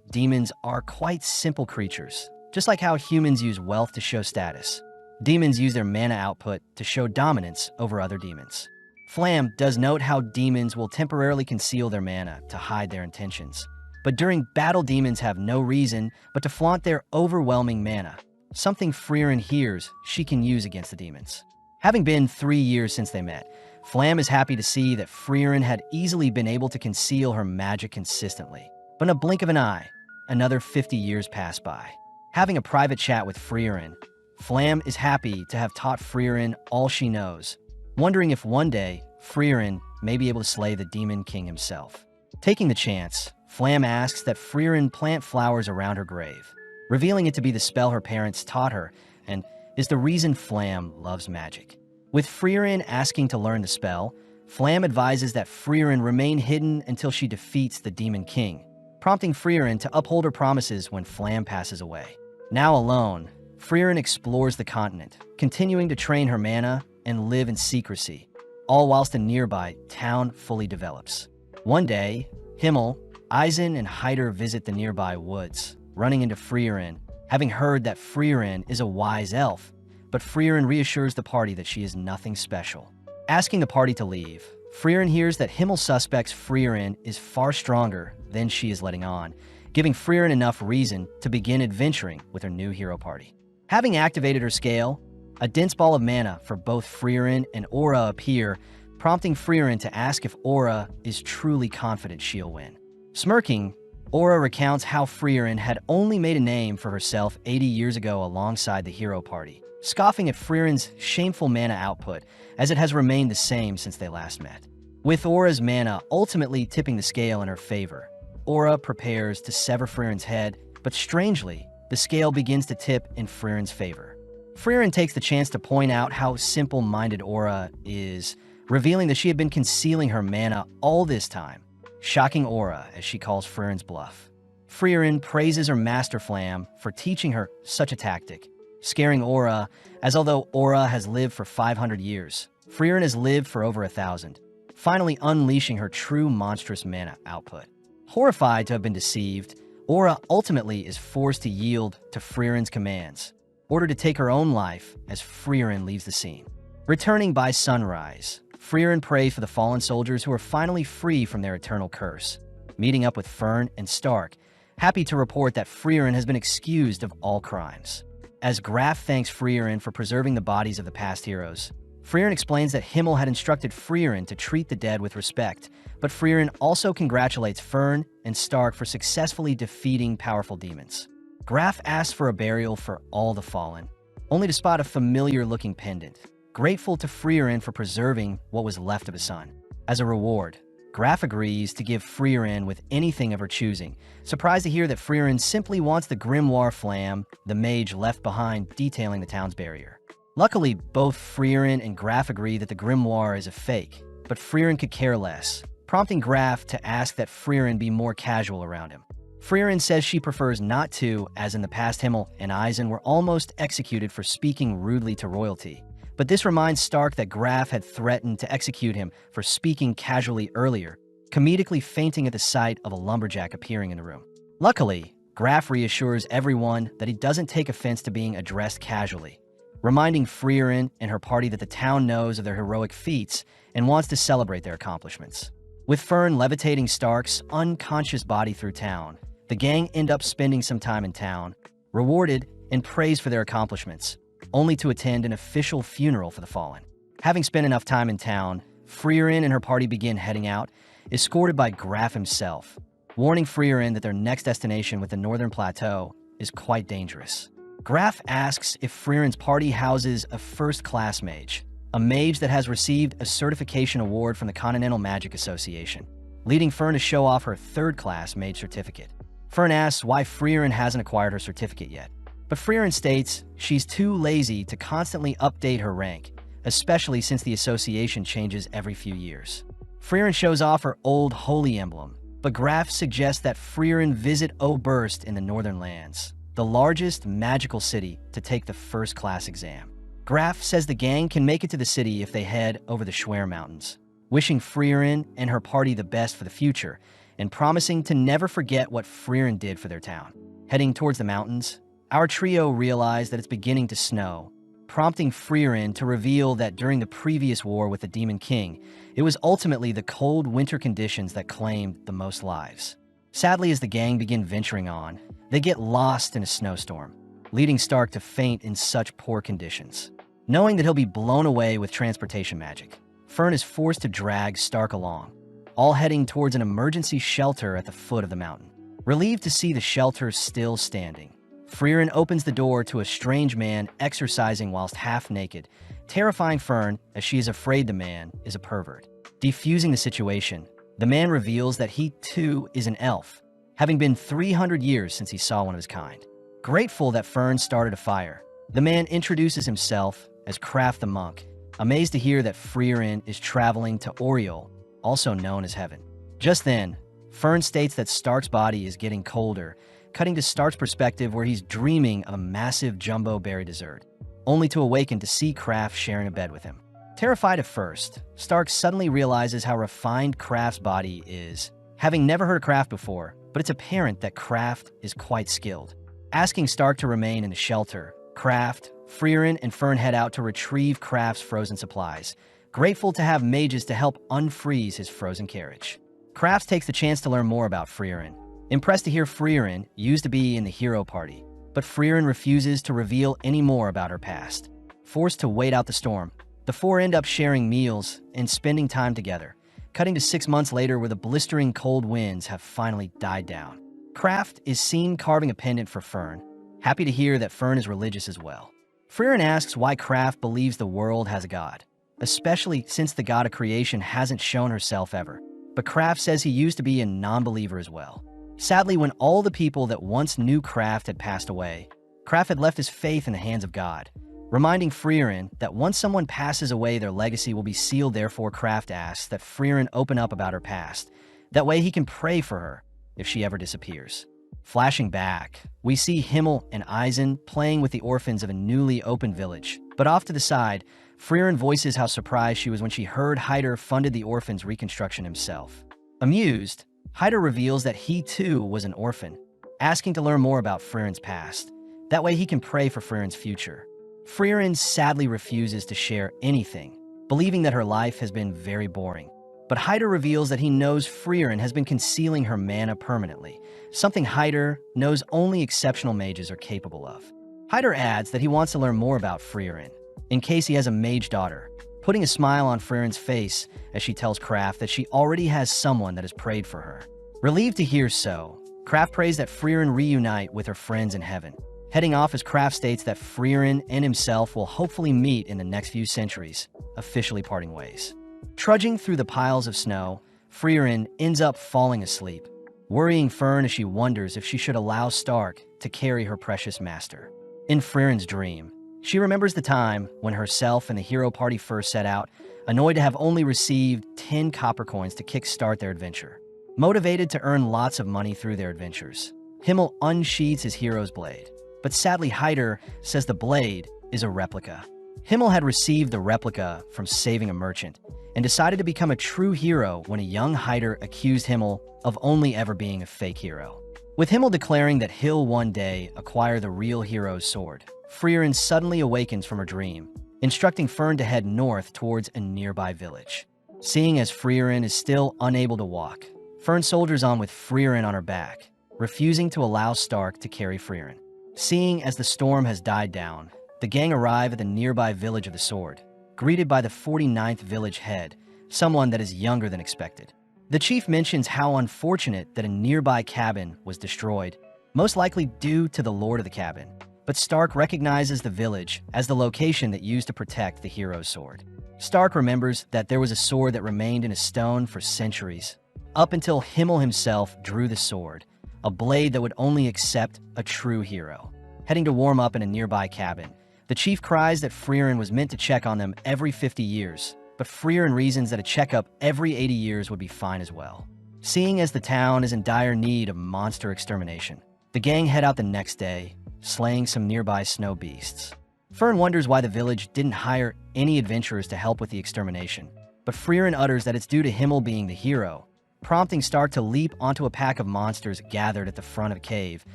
[SPEAKER 1] demons are quite simple creatures, just like how humans use wealth to show status. Demons use their mana output to show dominance over other demons. Flam does note how demons will temporarily conceal their mana to hide their intentions, but during battle demons have no reason but to flaunt their overwhelming mana, something Frieren hears she can use against the demons. Having been 3 years since they met, Flam is happy to see that Frieren had easily been able to conceal her magic consistently. But in a blink of an eye, another 50 years pass by. Having a private chat with Frieren, Flam is happy to have taught Frieren all she knows, wondering if one day Frieren may be able to slay the Demon King himself. Taking the chance, Flam asks that Frieren plant flowers around her grave, revealing it to be the spell her parents taught her and is the reason Flam loves magic. With Frieren asking to learn the spell, Flam advises that Frieren remain hidden until she defeats the Demon King, prompting Frieren to uphold her promises when Flam passes away. Now alone, Frieren explores the continent, continuing to train her mana and live in secrecy, all whilst a nearby town fully develops. One day, Himmel, Eisen, and Hyder visit the nearby woods, running into Frieren, having heard that Frieren is a wise elf, but Frieren reassures the party that she is nothing special. Asking the party to leave, Frieren hears that Himmel suspects Frieren is far stronger than she is letting on, giving Frieren enough reason to begin adventuring with her new hero party. Having activated her scale, a dense ball of mana for both Frieren and Aura appear, prompting Frieren to ask if Aura is truly confident she'll win. Smirking, Aura recounts how Frieren had only made a name for herself 80 years ago alongside the hero party, scoffing at Frieren's shameful mana output as it has remained the same since they last met. With Aura's mana ultimately tipping the scale in her favor, Aura prepares to sever Frieren's head, but strangely, the scale begins to tip in Frieren's favor. Frieren takes the chance to point out how simple-minded Aura is, revealing that she had been concealing her mana all this time, shocking Aura as she calls Frieren's bluff. Frieren praises her Master Flam for teaching her such a tactic, scaring Aura, as although Aura has lived for 500 years, Frieren has lived for over 1,000, finally unleashing her true monstrous mana output. Horrified to have been deceived, Aura ultimately is forced to yield to Frieren's commands, ordered to take her own life as Frieren leaves the scene. Returning by sunrise, Frieren prays for the fallen soldiers who are finally free from their eternal curse, meeting up with Fern and Stark, happy to report that Frieren has been excused of all crimes. As Graf thanks Frieren for preserving the bodies of the past heroes, Frieren explains that Himmel had instructed Frieren to treat the dead with respect, but Frieren also congratulates Fern and Stark for successfully defeating powerful demons. Graf asks for a burial for all the fallen, only to spot a familiar-looking pendant, grateful to Frieren for preserving what was left of his son. As a reward, Graf agrees to give Frieren with anything of her choosing, surprised to hear that Frieren simply wants the Grimoire Flam the mage left behind detailing the town's barrier. Luckily, both Frieren and Graf agree that the Grimoire is a fake, but Frieren could care less, prompting Graf to ask that Frieren be more casual around him. Frieren says she prefers not to, as in the past Himmel and Eisen were almost executed for speaking rudely to royalty. But this reminds Stark that Graf had threatened to execute him for speaking casually earlier, comedically fainting at the sight of a lumberjack appearing in the room. Luckily, Graf reassures everyone that he doesn't take offense to being addressed casually, reminding Frieren and her party that the town knows of their heroic feats and wants to celebrate their accomplishments. With Fern levitating Stark's unconscious body through town, the gang end up spending some time in town, rewarded and praised for their accomplishments, only to attend an official funeral for the fallen. Having spent enough time in town, Frieren and her party begin heading out, escorted by Graf himself, warning Frieren that their next destination with the Northern Plateau is quite dangerous. Graf asks if Frieren's party houses a first-class mage, a mage that has received a certification award from the Continental Magic Association, leading Fern to show off her third-class mage certificate. Fern asks why Frieren hasn't acquired her certificate yet, but Frieren states she's too lazy to constantly update her rank, especially since the association changes every few years. Frieren shows off her old holy emblem, but Graf suggests that Frieren visit Oberst in the Northern Lands, the largest magical city, to take the first-class exam. Graf says the gang can make it to the city if they head over the Schwer Mountains, wishing Frieren and her party the best for the future, and promising to never forget what Frieren did for their town. Heading towards the mountains, our trio realize that it's beginning to snow, prompting Frieren to reveal that during the previous war with the Demon King, it was ultimately the cold winter conditions that claimed the most lives. Sadly, as the gang begin venturing on, they get lost in a snowstorm, leading Stark to faint in such poor conditions. Knowing that he'll be blown away with transportation magic, Fern is forced to drag Stark along, all heading towards an emergency shelter at the foot of the mountain. Relieved to see the shelter still standing, Frieren opens the door to a strange man exercising whilst half-naked, terrifying Fern as she is afraid the man is a pervert. Defusing the situation, the man reveals that he too is an elf, having been 300 years since he saw one of his kind. Grateful that Fern started a fire, the man introduces himself as Kraft the Monk, amazed to hear that Frieren is traveling to Oriol, also known as Heaven. Just then, Fern states that Stark's body is getting colder, cutting to Stark's perspective where he's dreaming of a massive jumbo berry dessert, only to awaken to see Kraft sharing a bed with him. Terrified at first, Stark suddenly realizes how refined Kraft's body is, having never heard of Kraft before, but it's apparent that Kraft is quite skilled. Asking Stark to remain in the shelter, Kraft, Fern, and Fern head out to retrieve Kraft's frozen supplies, grateful to have mages to help unfreeze his frozen carriage. Kraft takes the chance to learn more about Fern. Impressed to hear Fern used to be in the hero party, but Fern refuses to reveal any more about her past. Forced to wait out the storm, the four end up sharing meals and spending time together, cutting to 6 months later where the blistering cold winds have finally died down. Kraft is seen carving a pendant for Fern, happy to hear that Fern is religious as well. Fern asks why Kraft believes the world has a god, especially since the god of creation hasn't shown herself ever. But Kraft says he used to be a non-believer as well. Sadly, when all the people that once knew Kraft had passed away, Kraft had left his faith in the hands of God, reminding Fern that once someone passes away, their legacy will be sealed. Therefore, Kraft asks that Fern open up about her past. That way he can pray for her if she ever disappears. Flashing back, we see Himmel and Eisen playing with the orphans of a newly opened village. But off to the side, Fern voices how surprised she was when she heard Hyder funded the orphans' reconstruction himself. Amused, Hyder reveals that he too was an orphan, asking to learn more about Fern's past. That way he can pray for Fern's future. Fern sadly refuses to share anything, believing that her life has been very boring. But Hyder reveals that he knows Fern has been concealing her mana permanently, something Hyder knows only exceptional mages are capable of. Hyder adds that he wants to learn more about Fern, in case he has a mage daughter, putting a smile on Fern's face as she tells Kraft that she already has someone that has prayed for her. Relieved to hear so, Kraft prays that Fern reunite with her friends in heaven. Heading off as Kraft states that Fern and himself will hopefully meet in the next few centuries, officially parting ways. Trudging through the piles of snow, Fern ends up falling asleep, worrying Fern as she wonders if she should allow Stark to carry her precious master. In Fern's dream, she remembers the time when herself and the hero party first set out, annoyed to have only received 10 copper coins to kickstart their adventure. Motivated to earn lots of money through their adventures, Himmel unsheathes his hero's blade. But sadly, Hyder says the blade is a replica. Himmel had received the replica from saving a merchant and decided to become a true hero when a young Hyder accused Himmel of only ever being a fake hero. With Himmel declaring that he'll one day acquire the real hero's sword, Fern suddenly awakens from her dream, instructing Fern to head north towards a nearby village. Seeing as Fern is still unable to walk, Fern soldiers on with Fern on her back, refusing to allow Stark to carry Fern. Seeing as the storm has died down, the gang arrive at the nearby village of the sword, greeted by the 49th village head, someone that is younger than expected. The chief mentions how unfortunate that a nearby cabin was destroyed, most likely due to the lord of the cabin, but Stark recognizes the village as the location that used to protect the hero's sword. Stark remembers that there was a sword that remained in a stone for centuries, up until Himmel himself drew the sword, a blade that would only accept a true hero. Heading to warm up in a nearby cabin, the chief cries that Fern was meant to check on them every 50 years, but Fern reasons that a checkup every 80 years would be fine as well. Seeing as the town is in dire need of monster extermination, the gang head out the next day, slaying some nearby snow beasts. Fern wonders why the village didn't hire any adventurers to help with the extermination, but Fern utters that it's due to Himmel being the hero, prompting Stark to leap onto a pack of monsters gathered at the front of a cave,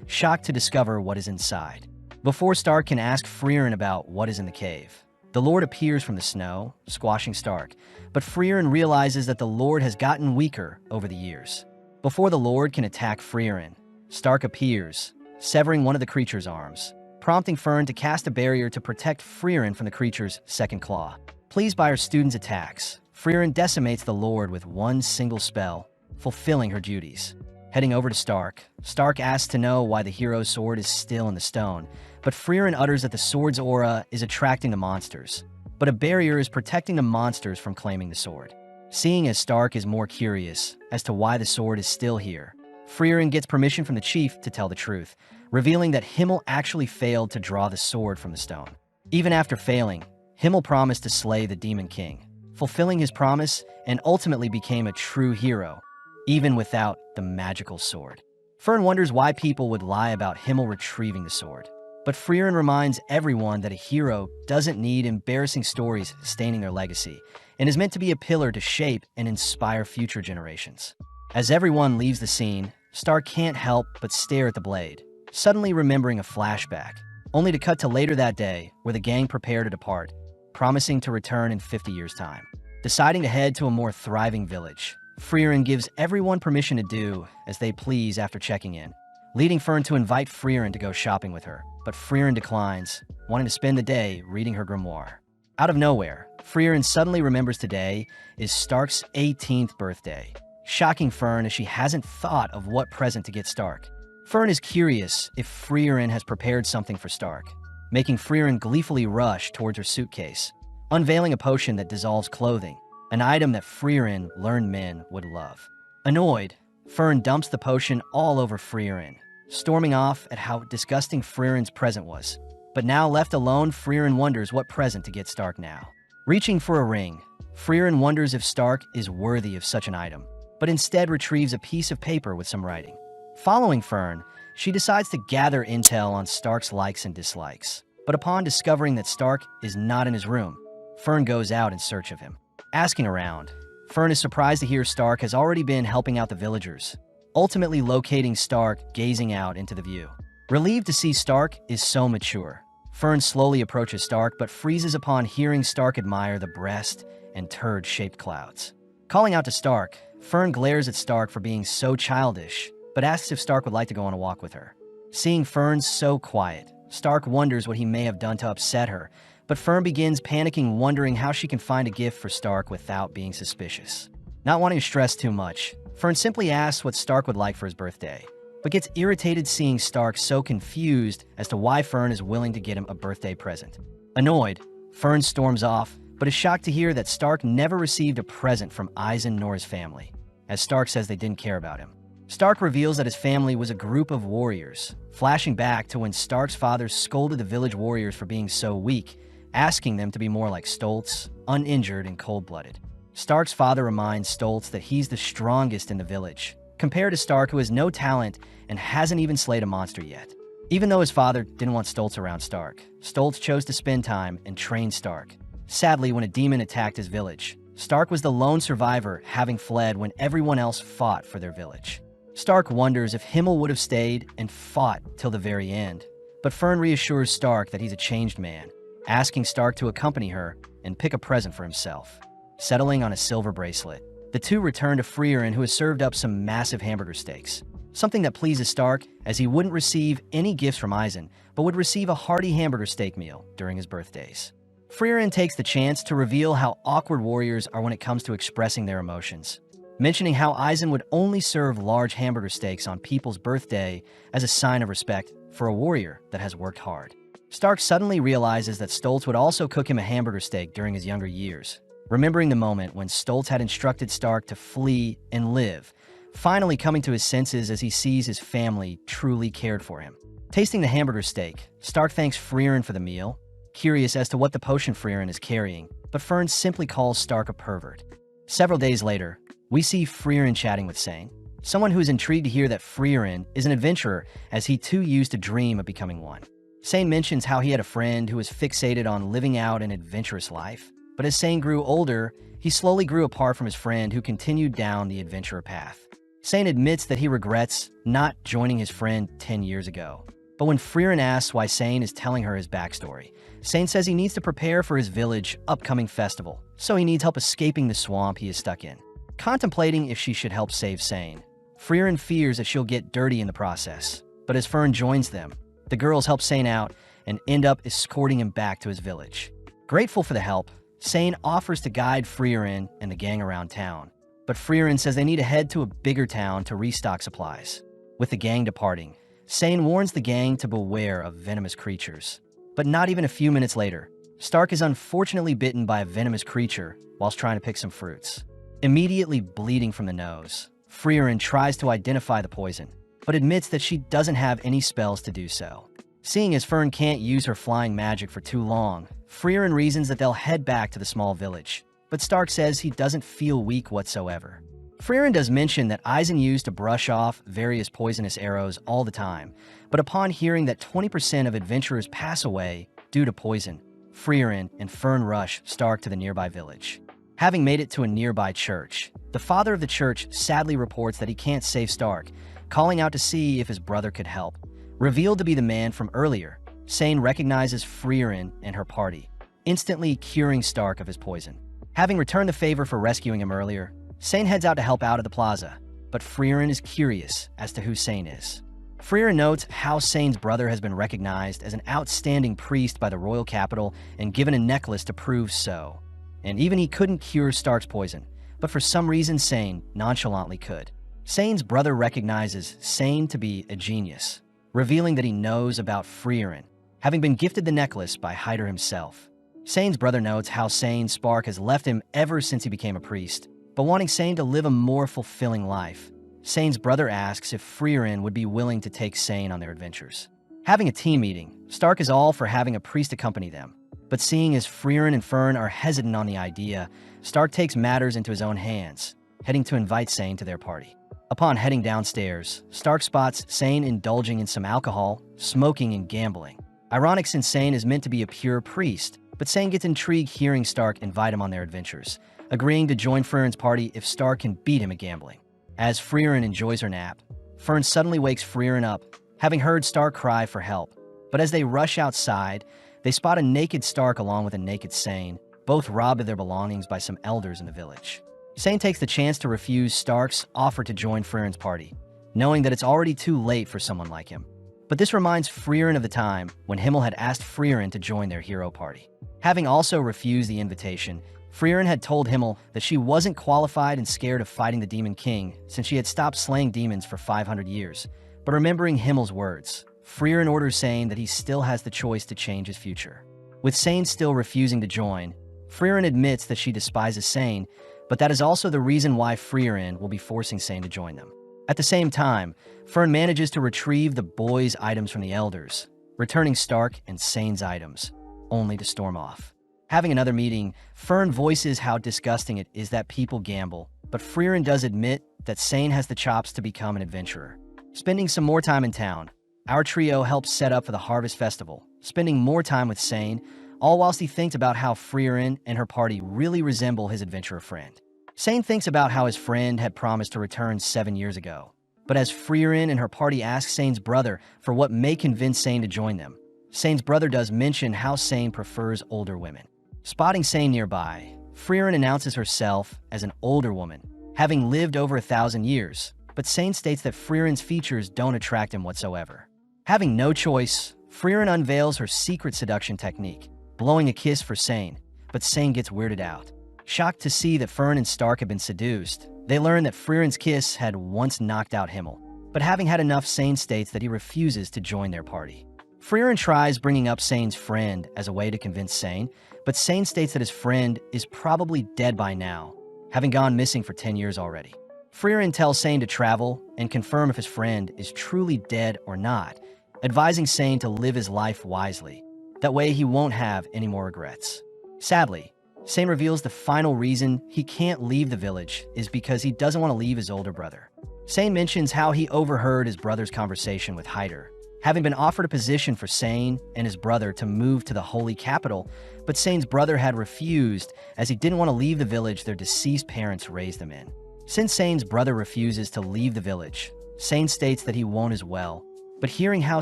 [SPEAKER 1] shocked to discover what is inside. Before Stark can ask Fern about what is in the cave, the Lord appears from the snow, squashing Stark, but Fern realizes that the Lord has gotten weaker over the years. Before the Lord can attack Fern, Stark appears, severing one of the creature's arms, prompting Fern to cast a barrier to protect Fern from the creature's second claw. Pleased by her students' attacks, Fern decimates the Lord with one single spell, fulfilling her duties. Heading over to Stark, Stark asks to know why the hero's sword is still in the stone, but Fern utters that the sword's aura is attracting the monsters, but a barrier is protecting the monsters from claiming the sword. Seeing as Stark is more curious as to why the sword is still here, Fern gets permission from the chief to tell the truth, revealing that Himmel actually failed to draw the sword from the stone. Even after failing, Himmel promised to slay the Demon King, fulfilling his promise and ultimately became a true hero, even without the magical sword. Fern wonders why people would lie about Himmel retrieving the sword. But Frieren reminds everyone that a hero doesn't need embarrassing stories staining their legacy, and is meant to be a pillar to shape and inspire future generations. As everyone leaves the scene, Stark can't help but stare at the blade, suddenly remembering a flashback, only to cut to later that day where the gang prepare to depart, promising to return in 50 years' time. Deciding to head to a more thriving village, Frieren gives everyone permission to do as they please after checking in, leading Fern to invite Frieren to go shopping with her, but Frieren declines, wanting to spend the day reading her grimoire. Out of nowhere, Frieren suddenly remembers today is Stark's 18th birthday, shocking Fern as she hasn't thought of what present to get Stark. Fern is curious if Frieren has prepared something for Stark, making Frieren gleefully rush towards her suitcase, unveiling a potion that dissolves clothing, an item that Frieren learned men would love. Annoyed, Fern dumps the potion all over Frieren, storming off at how disgusting Frieren's present was. But now left alone, Frieren wonders what present to get Stark now. Reaching for a ring, Frieren wonders if Stark is worthy of such an item, but instead retrieves a piece of paper with some writing. Following Fern, she decides to gather intel on Stark's likes and dislikes. But upon discovering that Stark is not in his room, Fern goes out in search of him. Asking around, Fern is surprised to hear Stark has already been helping out the villagers, ultimately locating Stark gazing out into the view. Relieved to see Stark is so mature, Fern slowly approaches Stark but freezes upon hearing Stark admire the breast and turd-shaped clouds. Calling out to Stark, Fern glares at Stark for being so childish, but asks if Stark would like to go on a walk with her. Seeing Fern so quiet, Stark wonders what he may have done to upset her, but Fern begins panicking, wondering how she can find a gift for Stark without being suspicious. Not wanting to stress too much, Fern simply asks what Stark would like for his birthday, but gets irritated seeing Stark so confused as to why Fern is willing to get him a birthday present. Annoyed, Fern storms off, but is shocked to hear that Stark never received a present from Eisen nor his family, as Stark says they didn't care about him. Stark reveals that his family was a group of warriors, flashing back to when Stark's father scolded the village warriors for being so weak, asking them to be more like Stoltz, uninjured and cold-blooded. Stark's father reminds Stoltz that he's the strongest in the village, compared to Stark, who has no talent and hasn't even slayed a monster yet. Even though his father didn't want Stoltz around Stark, Stoltz chose to spend time and train Stark. Sadly, when a demon attacked his village, Stark was the lone survivor, having fled when everyone else fought for their village. Stark wonders if Himmel would have stayed and fought till the very end, but Fern reassures Stark that he's a changed man, asking Stark to accompany her and pick a present for himself. Settling on a silver bracelet, the two return to Frieren, who has served up some massive hamburger steaks, something that pleases Stark as he wouldn't receive any gifts from Eisen, but would receive a hearty hamburger steak meal during his birthdays. Frieren takes the chance to reveal how awkward warriors are when it comes to expressing their emotions, mentioning how Eisen would only serve large hamburger steaks on people's birthday as a sign of respect for a warrior that has worked hard. Stark suddenly realizes that Stoltz would also cook him a hamburger steak during his younger years, remembering the moment when Stoltz had instructed Stark to flee and live, finally coming to his senses as he sees his family truly cared for him. Tasting the hamburger steak, Stark thanks Frieren for the meal, curious as to what the potion Frieren is carrying, but Fern simply calls Stark a pervert. Several days later, we see Frieren chatting with Sain, someone who is intrigued to hear that Frieren is an adventurer, as he too used to dream of becoming one. Sain mentions how he had a friend who was fixated on living out an adventurous life, but as Sain grew older, he slowly grew apart from his friend who continued down the adventurer path. Sain admits that he regrets not joining his friend 10 years ago, but when Frieren asks why Sain is telling her his backstory, Sain says he needs to prepare for his village upcoming festival, so he needs help escaping the swamp he is stuck in. Contemplating if she should help save Sain, Frieren fears that she'll get dirty in the process, but as Fern joins them, the girls help Sain out and end up escorting him back to his village. Grateful for the help, Sain offers to guide Frieren and the gang around town, but Frieren says they need to head to a bigger town to restock supplies. With the gang departing, Sain warns the gang to beware of venomous creatures. But not even a few minutes later, Stark is unfortunately bitten by a venomous creature whilst trying to pick some fruits. Immediately bleeding from the nose, Frieren tries to identify the poison, but admits that she doesn't have any spells to do so. Seeing as Fern can't use her flying magic for too long, Frieren reasons that they'll head back to the small village, but Stark says he doesn't feel weak whatsoever. Frieren does mention that Eisen used to brush off various poisonous arrows all the time, but upon hearing that 20% of adventurers pass away due to poison, Frieren and Fern rush Stark to the nearby village. Having made it to a nearby church, the father of the church sadly reports that he can't save Stark, calling out to see if his brother could help. Revealed to be the man from earlier, Sain recognizes Frieren and her party, instantly curing Stark of his poison. Having returned the favor for rescuing him earlier, Sain heads out to help out at the plaza, but Frieren is curious as to who Sain is. Frieren notes how Sain's brother has been recognized as an outstanding priest by the royal capital and given a necklace to prove so. And even he couldn't cure Stark's poison, but for some reason Sain nonchalantly could. Sain's brother recognizes Sain to be a genius, revealing that he knows about Frieren, having been gifted the necklace by Hyder himself. Sain's brother notes how Sain's spark has left him ever since he became a priest, but wanting Sain to live a more fulfilling life. Sain's brother asks if Frieren would be willing to take Sain on their adventures. Having a team meeting, Stark is all for having a priest accompany them, but seeing as Frieren and Fern are hesitant on the idea, Stark takes matters into his own hands, heading to invite Sain to their party. Upon heading downstairs, Stark spots Sain indulging in some alcohol, smoking, and gambling. Ironic since Sain is meant to be a pure priest, but Sain gets intrigued hearing Stark invite him on their adventures, agreeing to join Friren's party if Stark can beat him at gambling. As Frieren enjoys her nap, Fern suddenly wakes Frieren up, having heard Stark cry for help. But as they rush outside, they spot a naked Stark along with a naked Sain, both robbed of their belongings by some elders in the village. Sain takes the chance to refuse Stark's offer to join Friren's party, knowing that it's already too late for someone like him. But this reminds Frieren of the time when Himmel had asked Frieren to join their hero party. Having also refused the invitation, Frieren had told Himmel that she wasn't qualified and scared of fighting the Demon King since she had stopped slaying demons for 500 years. But remembering Himmel's words, Frieren orders Sain that he still has the choice to change his future. With Sain still refusing to join, Frieren admits that she despises Sain, but that is also the reason why Frieren will be forcing Sain to join them. At the same time, Fern manages to retrieve the boys' items from the elders, returning Stark and Sain's items, only to storm off. Having another meeting, Fern voices how disgusting it is that people gamble, but Frieren does admit that Sain has the chops to become an adventurer. Spending some more time in town, our trio helps set up for the Harvest Festival, spending more time with Sain, all whilst he thinks about how Frieren and her party really resemble his adventurer friend. Sain thinks about how his friend had promised to return 7 years ago, but as Frieren and her party ask Sain's brother for what may convince Sain to join them, Sain's brother does mention how Sain prefers older women. Spotting Sain nearby, Frieren announces herself as an older woman, having lived over 1,000 years, but Sain states that Frieren's features don't attract him whatsoever. Having no choice, Frieren unveils her secret seduction technique, blowing a kiss for Sain, but Sain gets weirded out. Shocked to see that Fern and Stark have been seduced, they learn that Frieren's kiss had once knocked out Himmel, but having had enough, Sain states that he refuses to join their party. Frieren tries bringing up Sain's friend as a way to convince Sain, but Sain states that his friend is probably dead by now, having gone missing for 10 years already. Frieren tells Sain to travel and confirm if his friend is truly dead or not, advising Sain to live his life wisely. That way he won't have any more regrets. Sadly, Sain reveals the final reason he can't leave the village is because he doesn't want to leave his older brother. Sain mentions how he overheard his brother's conversation with Hyder, having been offered a position for Sain and his brother to move to the holy capital, but Sain's brother had refused as he didn't want to leave the village their deceased parents raised them in. Since Sain's brother refuses to leave the village, Sain states that he won't as well, but hearing how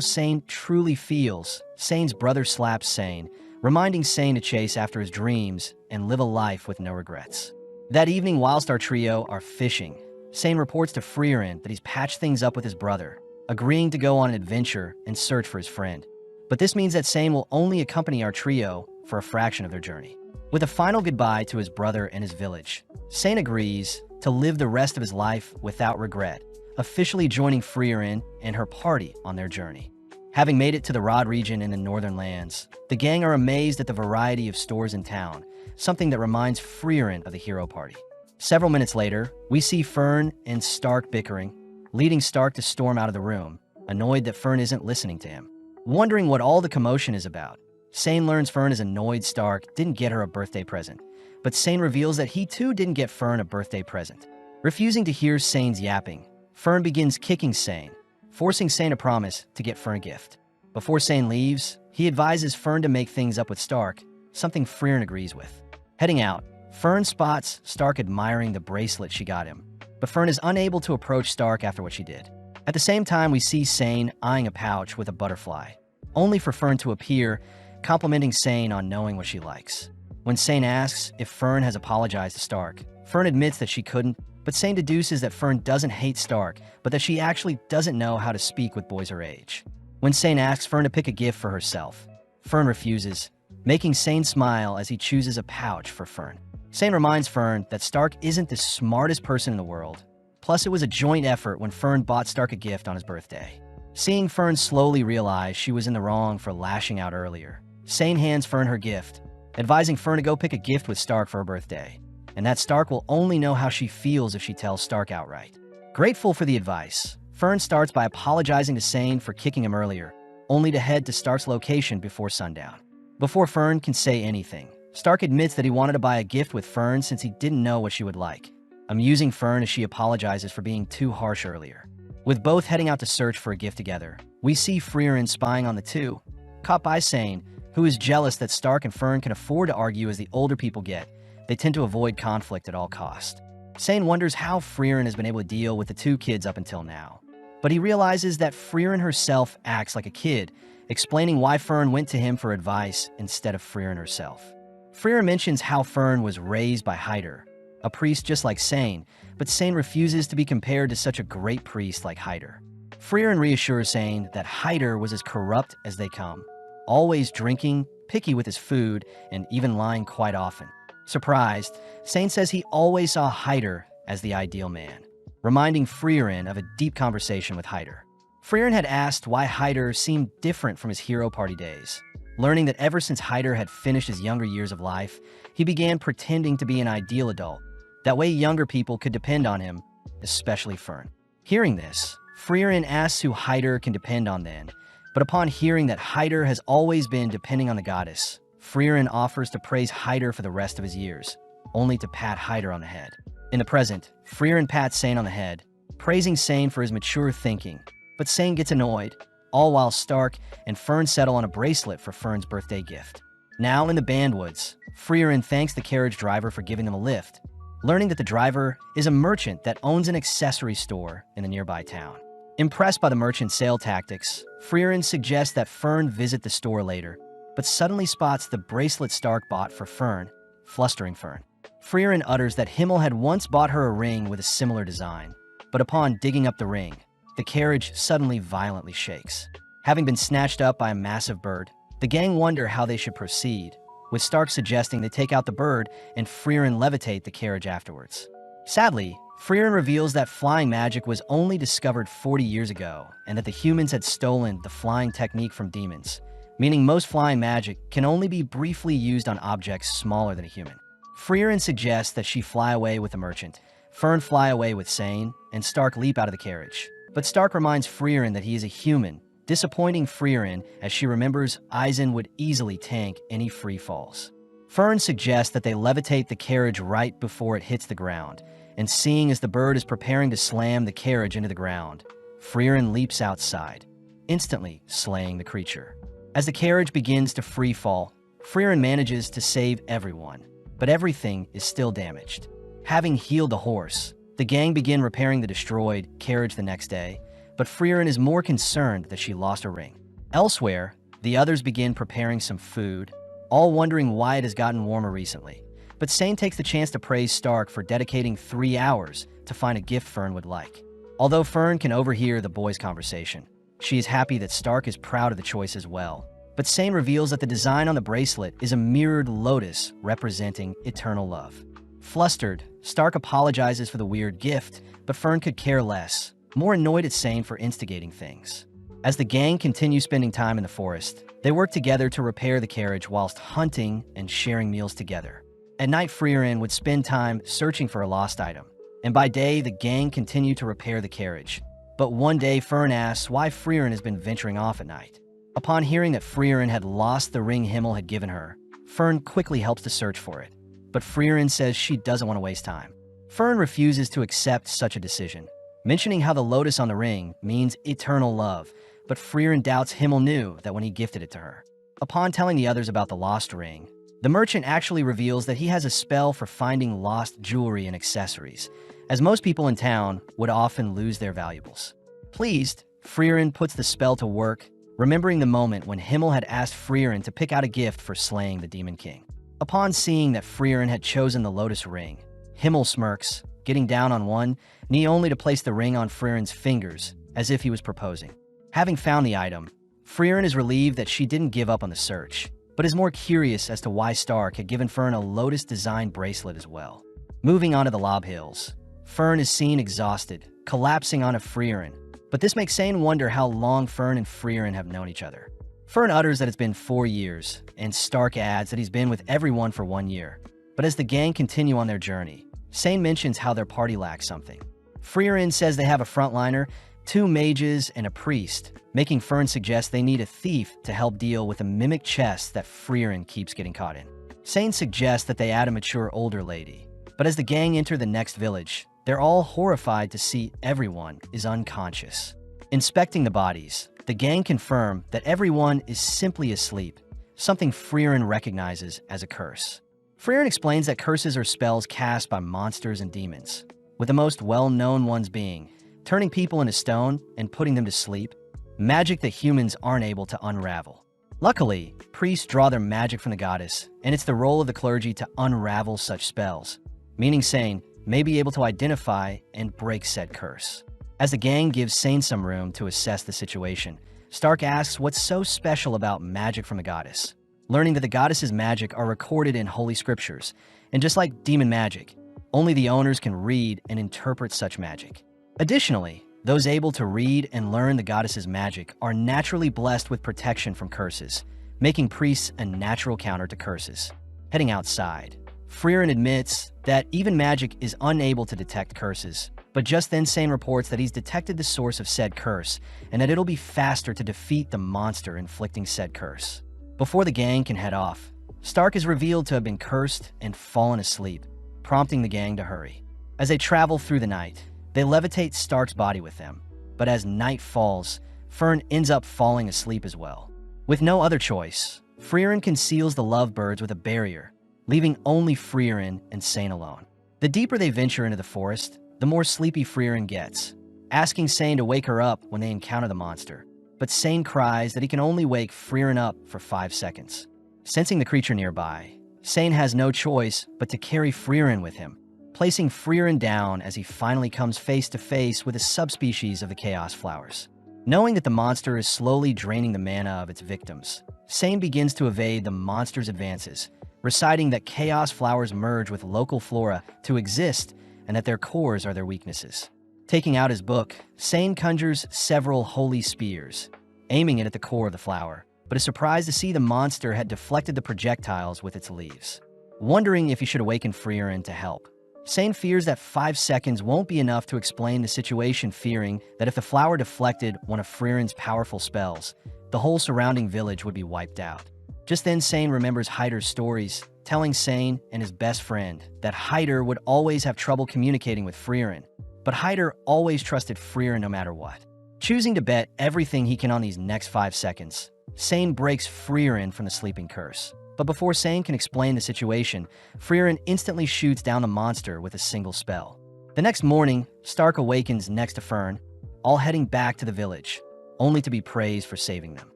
[SPEAKER 1] Sain truly feels, Sain's brother slaps Sain, reminding Sain to chase after his dreams and live a life with no regrets. That evening, whilst our trio are fishing, Sain reports to Frieren that he's patched things up with his brother, agreeing to go on an adventure and search for his friend. But this means that Sain will only accompany our trio for a fraction of their journey. With a final goodbye to his brother and his village, Sain agrees to live the rest of his life without regret, officially joining Frieren and her party on their journey. Having made it to the Rod region in the northern lands, the gang are amazed at the variety of stores in town, something that reminds Frieren of the hero party. Several minutes later, we see Fern and Stark bickering, leading Stark to storm out of the room, annoyed that Fern isn't listening to him. Wondering what all the commotion is about, Sain learns Fern is annoyed Stark didn't get her a birthday present, but Sain reveals that he too didn't get Fern a birthday present. Refusing to hear Sain's yapping, Fern begins kicking Sain, forcing Sain to promise to get Fern a gift. Before Sain leaves, he advises Fern to make things up with Stark, something Fern agrees with. Heading out, Fern spots Stark admiring the bracelet she got him, but Fern is unable to approach Stark after what she did. At the same time, we see Sain eyeing a pouch with a butterfly, only for Fern to appear, complimenting Sain on knowing what she likes. When Sain asks if Fern has apologized to Stark, Fern admits that she couldn't, but Sain deduces that Fern doesn't hate Stark, but that she actually doesn't know how to speak with boys her age. When Sain asks Fern to pick a gift for herself, Fern refuses, making Sain smile as he chooses a pouch for Fern. Sain reminds Fern that Stark isn't the smartest person in the world. Plus, it was a joint effort when Fern bought Stark a gift on his birthday. Seeing Fern slowly realize she was in the wrong for lashing out earlier, Sain hands Fern her gift, advising Fern to go pick a gift with Stark for her birthday, and that Stark will only know how she feels if she tells Stark outright. Grateful for the advice, Fern starts by apologizing to Sain for kicking him earlier, only to head to Stark's location before sundown. Before Fern can say anything, Stark admits that he wanted to buy a gift with Fern since he didn't know what she would like, amusing Fern as she apologizes for being too harsh earlier. With both heading out to search for a gift together, we see Fern spying on the two, caught by Sain, who is jealous that Stark and Fern can afford to argue as the older people get. They tend to avoid conflict at all costs. Sain wonders how Fern has been able to deal with the two kids up until now. But he realizes that Fern herself acts like a kid, explaining why Fern went to him for advice instead of Fern herself. Fern mentions how Fern was raised by Hyder, a priest just like Sain, but Sain refuses to be compared to such a great priest like Hyder. Fern reassures Sain that Hyder was as corrupt as they come, always drinking, picky with his food, and even lying quite often. Surprised, Sain says he always saw Hyder as the ideal man, reminding Fern of a deep conversation with Hyder. Fern had asked why Hyder seemed different from his hero party days, learning that ever since Hyder had finished his younger years of life, he began pretending to be an ideal adult. That way younger people could depend on him, especially Fern. Hearing this, Fern asks who Hyder can depend on then, but upon hearing that Hyder has always been depending on the goddess, Fern offers to praise Hyder for the rest of his years, only to pat Hyder on the head. In the present, Fern pats Sain on the head, praising Sain for his mature thinking, but Sain gets annoyed, all while Stark and Fern settle on a bracelet for Fern's birthday gift. Now in the Bandwoods, Fern thanks the carriage driver for giving them a lift, learning that the driver is a merchant that owns an accessory store in the nearby town. Impressed by the merchant's sale tactics, Fern suggests that Fern visit the store later, but suddenly spots the bracelet Stark bought for Fern, flustering Fern. Fern utters that Himmel had once bought her a ring with a similar design, but upon digging up the ring, the carriage suddenly violently shakes. Having been snatched up by a massive bird, the gang wonder how they should proceed, with Stark suggesting they take out the bird and Fern levitate the carriage afterwards. Sadly, Fern reveals that flying magic was only discovered 40 years ago and that the humans had stolen the flying technique from demons, meaning most flying magic can only be briefly used on objects smaller than a human. Fern suggests that she fly away with the merchant, Fern fly away with Sain, and Stark leap out of the carriage. But Stark reminds Fern that he is a human, disappointing Fern as she remembers Eisen would easily tank any free falls. Fern suggests that they levitate the carriage right before it hits the ground, and seeing as the bird is preparing to slam the carriage into the ground, Fern leaps outside, instantly slaying the creature. As the carriage begins to free fall, Fern manages to save everyone, but everything is still damaged. Having healed the horse, the gang begin repairing the destroyed carriage the next day, but Fern is more concerned that she lost her ring. Elsewhere, the others begin preparing some food, all wondering why it has gotten warmer recently. But Sain takes the chance to praise Stark for dedicating 3 hours to find a gift Fern would like. Although Fern can overhear the boys' conversation, she is happy that Stark is proud of the choice as well. But Sain reveals that the design on the bracelet is a mirrored lotus representing eternal love. Flustered, Stark apologizes for the weird gift, but Fern could care less, more annoyed at Sain for instigating things. As the gang continues spending time in the forest, they work together to repair the carriage whilst hunting and sharing meals together. At night, Fern would spend time searching for a lost item, and by day, the gang continue to repair the carriage. But one day, Fern asks why Fern has been venturing off at night. Upon hearing that Fern had lost the ring Himmel had given her, Fern quickly helps to search for it. But Fern says she doesn't want to waste time. Fern refuses to accept such a decision, mentioning how the lotus on the ring means eternal love, but Frieren doubts Himmel knew that when he gifted it to her. Upon telling the others about the lost ring, the merchant actually reveals that he has a spell for finding lost jewelry and accessories, as most people in town would often lose their valuables. Pleased, Frieren puts the spell to work, remembering the moment when Himmel had asked Frieren to pick out a gift for slaying the Demon King. Upon seeing that Frieren had chosen the lotus ring, Himmel smirks, getting down on one knee only to place the ring on Frieren's fingers, as if he was proposing. Having found the item, Frieren is relieved that she didn't give up on the search, but is more curious as to why Stark had given Fern a lotus-designed bracelet as well. Moving on to the Lob Hills, Fern is seen exhausted, collapsing onto Frieren, but this makes Sain wonder how long Fern and Frieren have known each other. Fern utters that it's been 4 years, and Stark adds that he's been with everyone for 1 year. But as the gang continue on their journey, Sain mentions how their party lacks something. Frieren says they have a frontliner, 2 mages, and a priest, making Fern suggest they need a thief to help deal with the mimic chest that Frieren keeps getting caught in. Sain suggests that they add a mature older lady, but as the gang enter the next village, they're all horrified to see everyone is unconscious. Inspecting the bodies, the gang confirm that everyone is simply asleep, something Frieren recognizes as a curse. Frieren explains that curses are spells cast by monsters and demons, with the most well-known ones being turning people into stone and putting them to sleep, magic that humans aren't able to unravel. Luckily, priests draw their magic from the goddess, and it's the role of the clergy to unravel such spells, meaning Sain may be able to identify and break said curse. As the gang gives Sain some room to assess the situation, Stark asks what's so special about magic from the goddess, learning that the goddess's magic are recorded in holy scriptures, and just like demon magic, only the owners can read and interpret such magic. Additionally, those able to read and learn the goddess's magic are naturally blessed with protection from curses, making priests a natural counter to curses. Heading outside, Frieren admits that even magic is unable to detect curses, but just then Sain reports that he's detected the source of said curse and that it'll be faster to defeat the monster inflicting said curse. Before the gang can head off, Stark is revealed to have been cursed and fallen asleep, prompting the gang to hurry. As they travel through the night, they levitate Stark's body with them, but as night falls, Fern ends up falling asleep as well. With no other choice, Frieren conceals the lovebirds with a barrier, leaving only Frieren and Sain alone. The deeper they venture into the forest, the more sleepy Frieren gets, asking Sain to wake her up when they encounter the monster, but Sain cries that he can only wake Frieren up for 5 seconds. Sensing the creature nearby, Sain has no choice but to carry Frieren with him, placing Frieren down as he finally comes face to face with a subspecies of the Chaos Flowers. Knowing that the monster is slowly draining the mana of its victims, Sain begins to evade the monster's advances, reciting that Chaos Flowers merge with local flora to exist and that their cores are their weaknesses. Taking out his book, Sain conjures several holy spears, aiming it at the core of the flower, but is surprised to see the monster had deflected the projectiles with its leaves. Wondering if he should awaken Frieren to help, Sain fears that 5 seconds won't be enough to explain the situation, fearing that if the flower deflected one of Frieren's powerful spells, the whole surrounding village would be wiped out. Just then, Sain remembers Hyder's stories, telling Sain and his best friend that Hyder would always have trouble communicating with Frieren, but Hyder always trusted Frieren no matter what. Choosing to bet everything he can on these next 5 seconds, Sain breaks Frieren from the sleeping curse. But before Sain can explain the situation, Frieren instantly shoots down the monster with a single spell. The next morning, Stark awakens next to Fern, all heading back to the village, only to be praised for saving them.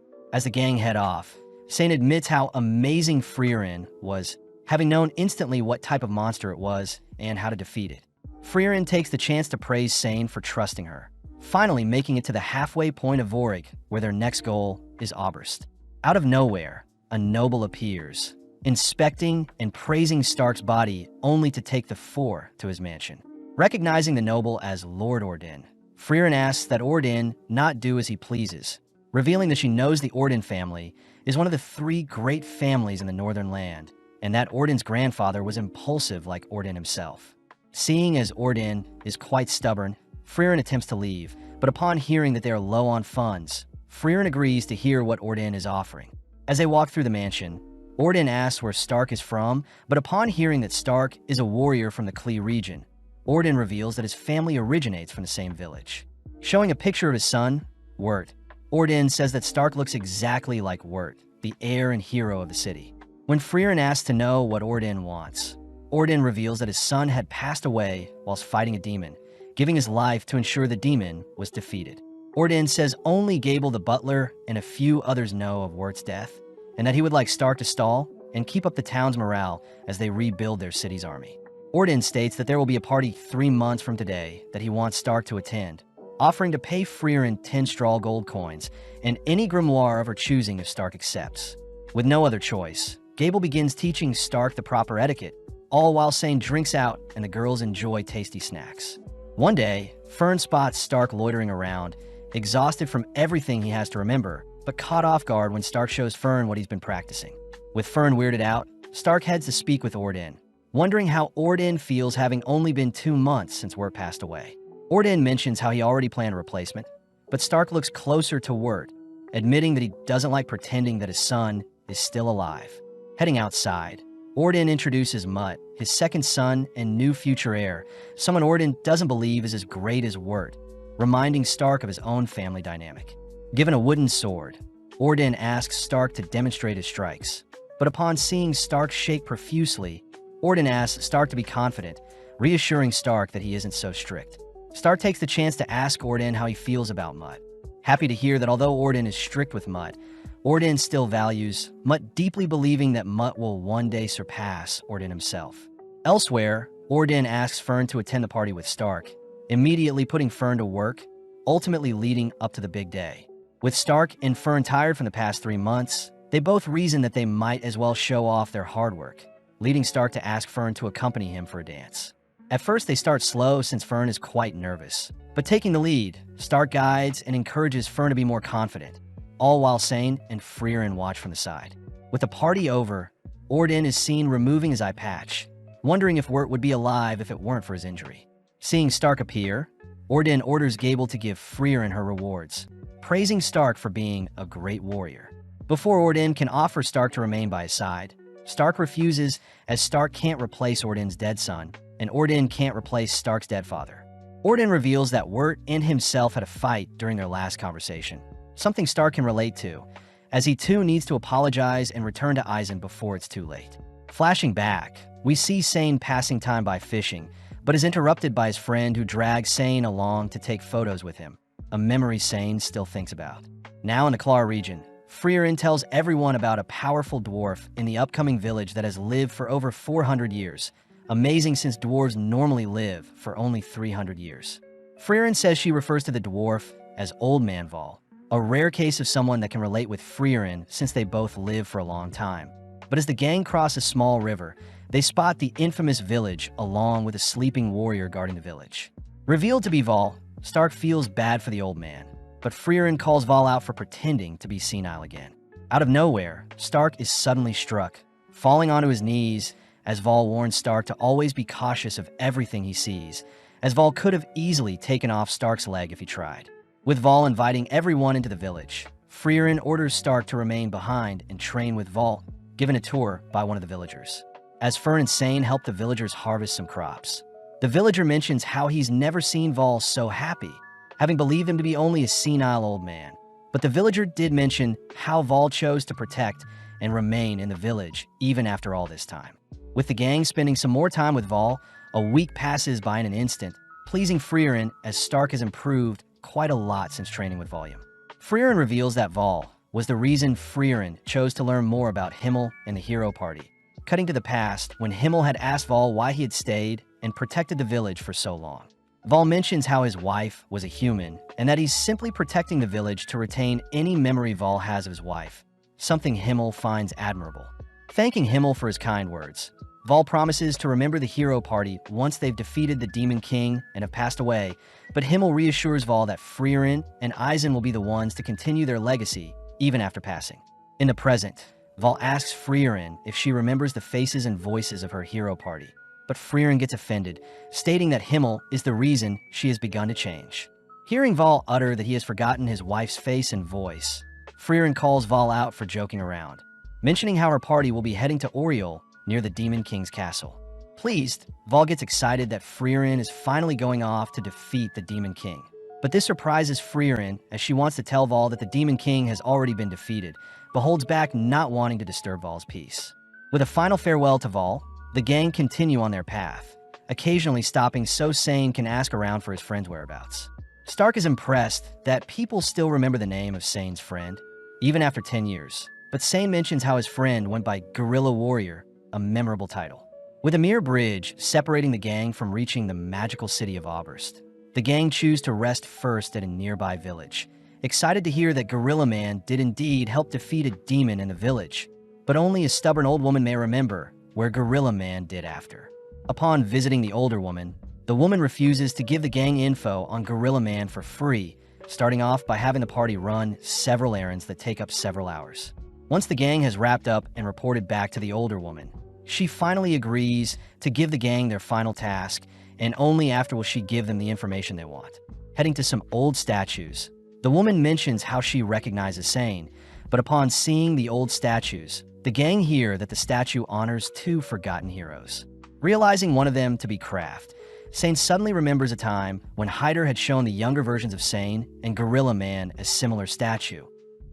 [SPEAKER 1] As the gang head off, Sain admits how amazing Frieren was, having known instantly what type of monster it was and how to defeat it. Frieren takes the chance to praise Sain for trusting her, finally making it to the halfway point of Vorig, where their next goal is Oberst. Out of nowhere, a noble appears, inspecting and praising Stark's body only to take the 4 to his mansion. Recognizing the noble as Lord Ordin, Frieren asks that Ordin not do as he pleases, revealing that she knows the Ordin family is one of the 3 great families in the Northern Land, and that Ordin's grandfather was impulsive like Ordin himself. Seeing as Ordin is quite stubborn, Frieren attempts to leave, but upon hearing that they are low on funds, Frieren agrees to hear what Ordin is offering. As they walk through the mansion, Ordin asks where Stark is from, but upon hearing that Stark is a warrior from the Klee region, Ordin reveals that his family originates from the same village. Showing a picture of his son, Wirt, Ordin says that Stark looks exactly like Wirt, the heir and hero of the city. When Frieren asks to know what Ordin wants, Ordin reveals that his son had passed away whilst fighting a demon, giving his life to ensure the demon was defeated. Ordin says only Gable the butler and a few others know of Wirt's death, and that he would like Stark to stall and keep up the town's morale as they rebuild their city's army. Ordin states that there will be a party 3 months from today that he wants Stark to attend, offering to pay Frieren 10 straw gold coins and any grimoire of her choosing if Stark accepts. With no other choice, Gable begins teaching Stark the proper etiquette, all while Sain drinks out and the girls enjoy tasty snacks. One day, Fern spots Stark loitering around, exhausted from everything he has to remember, but caught off guard when Stark shows Fern what he's been practicing. With Fern weirded out, Stark heads to speak with Ordin, wondering how Ordin feels having only been 2 months since Wirt passed away. Ordin mentions how he already planned a replacement, but Stark looks closer to Wirt, admitting that he doesn't like pretending that his son is still alive. Heading outside, Ordin introduces Mutt, his second son and new future heir, someone Ordin doesn't believe is as great as Wirt, reminding Stark of his own family dynamic. Given a wooden sword, Ordin asks Stark to demonstrate his strikes, but upon seeing Stark shake profusely, Ordin asks Stark to be confident, reassuring Stark that he isn't so strict. Stark takes the chance to ask Ordin how he feels about Mutt, happy to hear that although Ordin is strict with Mutt, Ordin still values Mutt, deeply believing that Mutt will one day surpass Ordin himself. Elsewhere, Ordin asks Fern to attend the party with Stark, immediately putting Fern to work, ultimately leading up to the big day. With Stark and Fern tired from the past 3 months, they both reason that they might as well show off their hard work, leading Stark to ask Fern to accompany him for a dance. At first, they start slow since Fern is quite nervous, but taking the lead, Stark guides and encourages Fern to be more confident, all while Sain and Frieren watch from the side. With the party over, Ordin is seen removing his eye patch, wondering if Wirt would be alive if it weren't for his injury. Seeing Stark appear, Ordin orders Gable to give Frieren her rewards, praising Stark for being a great warrior. Before Ordin can offer Stark to remain by his side, Stark refuses as Stark can't replace Ordin's dead son, and Ordin can't replace Stark's dead father. Ordin reveals that Wirt and himself had a fight during their last conversation, something Stark can relate to, as he too needs to apologize and return to Eisen before it's too late. Flashing back, we see Sain passing time by fishing, but is interrupted by his friend who drags Sain along to take photos with him, a memory Sain still thinks about. Now in the Klar region, Frieren tells everyone about a powerful dwarf in the upcoming village that has lived for over 400 years, amazing since dwarves normally live for only 300 years. Frieren says she refers to the dwarf as Old Man Vol, a rare case of someone that can relate with Frieren since they both live for a long time. But as the gang cross a small river, they spot the infamous village along with a sleeping warrior guarding the village. Revealed to be Vol, Stark feels bad for the old man, but Frieren calls Vol out for pretending to be senile again. Out of nowhere, Stark is suddenly struck, falling onto his knees as Vol warns Stark to always be cautious of everything he sees, as Vol could have easily taken off Stark's leg if he tried. With Vol inviting everyone into the village, Frieren orders Stark to remain behind and train with Vol, given a tour by one of the villagers. As Fern and Sain help the villagers harvest some crops, the villager mentions how he's never seen Vol so happy, having believed him to be only a senile old man. But the villager did mention how Vol chose to protect and remain in the village even after all this time. With the gang spending some more time with Vol, a week passes by in an instant, pleasing Frieren as Stark has improved quite a lot since training with Volume. Frieren reveals that Vol was the reason Frieren chose to learn more about Himmel and the Hero Party, cutting to the past when Himmel had asked Vol why he had stayed and protected the village for so long. Vol mentions how his wife was a human and that he's simply protecting the village to retain any memory Vol has of his wife, something Himmel finds admirable. Thanking Himmel for his kind words, Vol promises to remember the Hero Party once they've defeated the Demon King and have passed away, but Himmel reassures Vol that Frieren and Eisen will be the ones to continue their legacy even after passing. In the present, Vol asks Frieren if she remembers the faces and voices of her Hero Party, but Frieren gets offended, stating that Himmel is the reason she has begun to change. Hearing Vol utter that he has forgotten his wife's face and voice, Frieren calls Vol out for joking around, mentioning how her party will be heading to Oriol near the Demon King's castle. Pleased, Vol gets excited that Frieren is finally going off to defeat the Demon King. But this surprises Frieren, as she wants to tell Vol that the Demon King has already been defeated, but holds back, not wanting to disturb Vol's peace. With a final farewell to Vol, the gang continue on their path, occasionally stopping so Sain can ask around for his friend's whereabouts. Stark is impressed that people still remember the name of Sain's friend, even after 10 years. But Sain mentions how his friend went by Guerrilla Warrior, a memorable title. With a mere bridge separating the gang from reaching the magical city of Oberst, the gang choose to rest first at a nearby village, excited to hear that Gorilla Man did indeed help defeat a demon in the village, but only a stubborn old woman may remember where Gorilla Man did after. Upon visiting the older woman, the woman refuses to give the gang info on Gorilla Man for free, starting off by having the party run several errands that take up several hours. Once the gang has wrapped up and reported back to the older woman, she finally agrees to give the gang their final task, and only after will she give them the information they want. Heading to some old statues, the woman mentions how she recognizes Sain, but upon seeing the old statues, the gang hear that the statue honors two forgotten heroes. Realizing one of them to be Kraft, Sain suddenly remembers a time when Hyder had shown the younger versions of Sain and Gorilla Man a similar statue,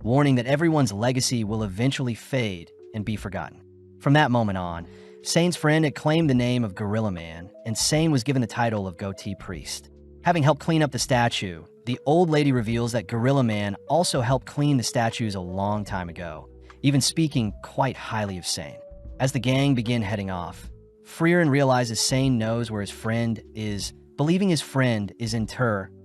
[SPEAKER 1] warning that everyone's legacy will eventually fade and be forgotten. From that moment on, Sain's friend had claimed the name of Gorilla Man, and Sain was given the title of Goatee Priest. Having helped clean up the statue, the old lady reveals that Gorilla Man also helped clean the statues a long time ago, even speaking quite highly of Sain. As the gang begin heading off, Frieren realizes Sain knows where his friend is, believing his friend is in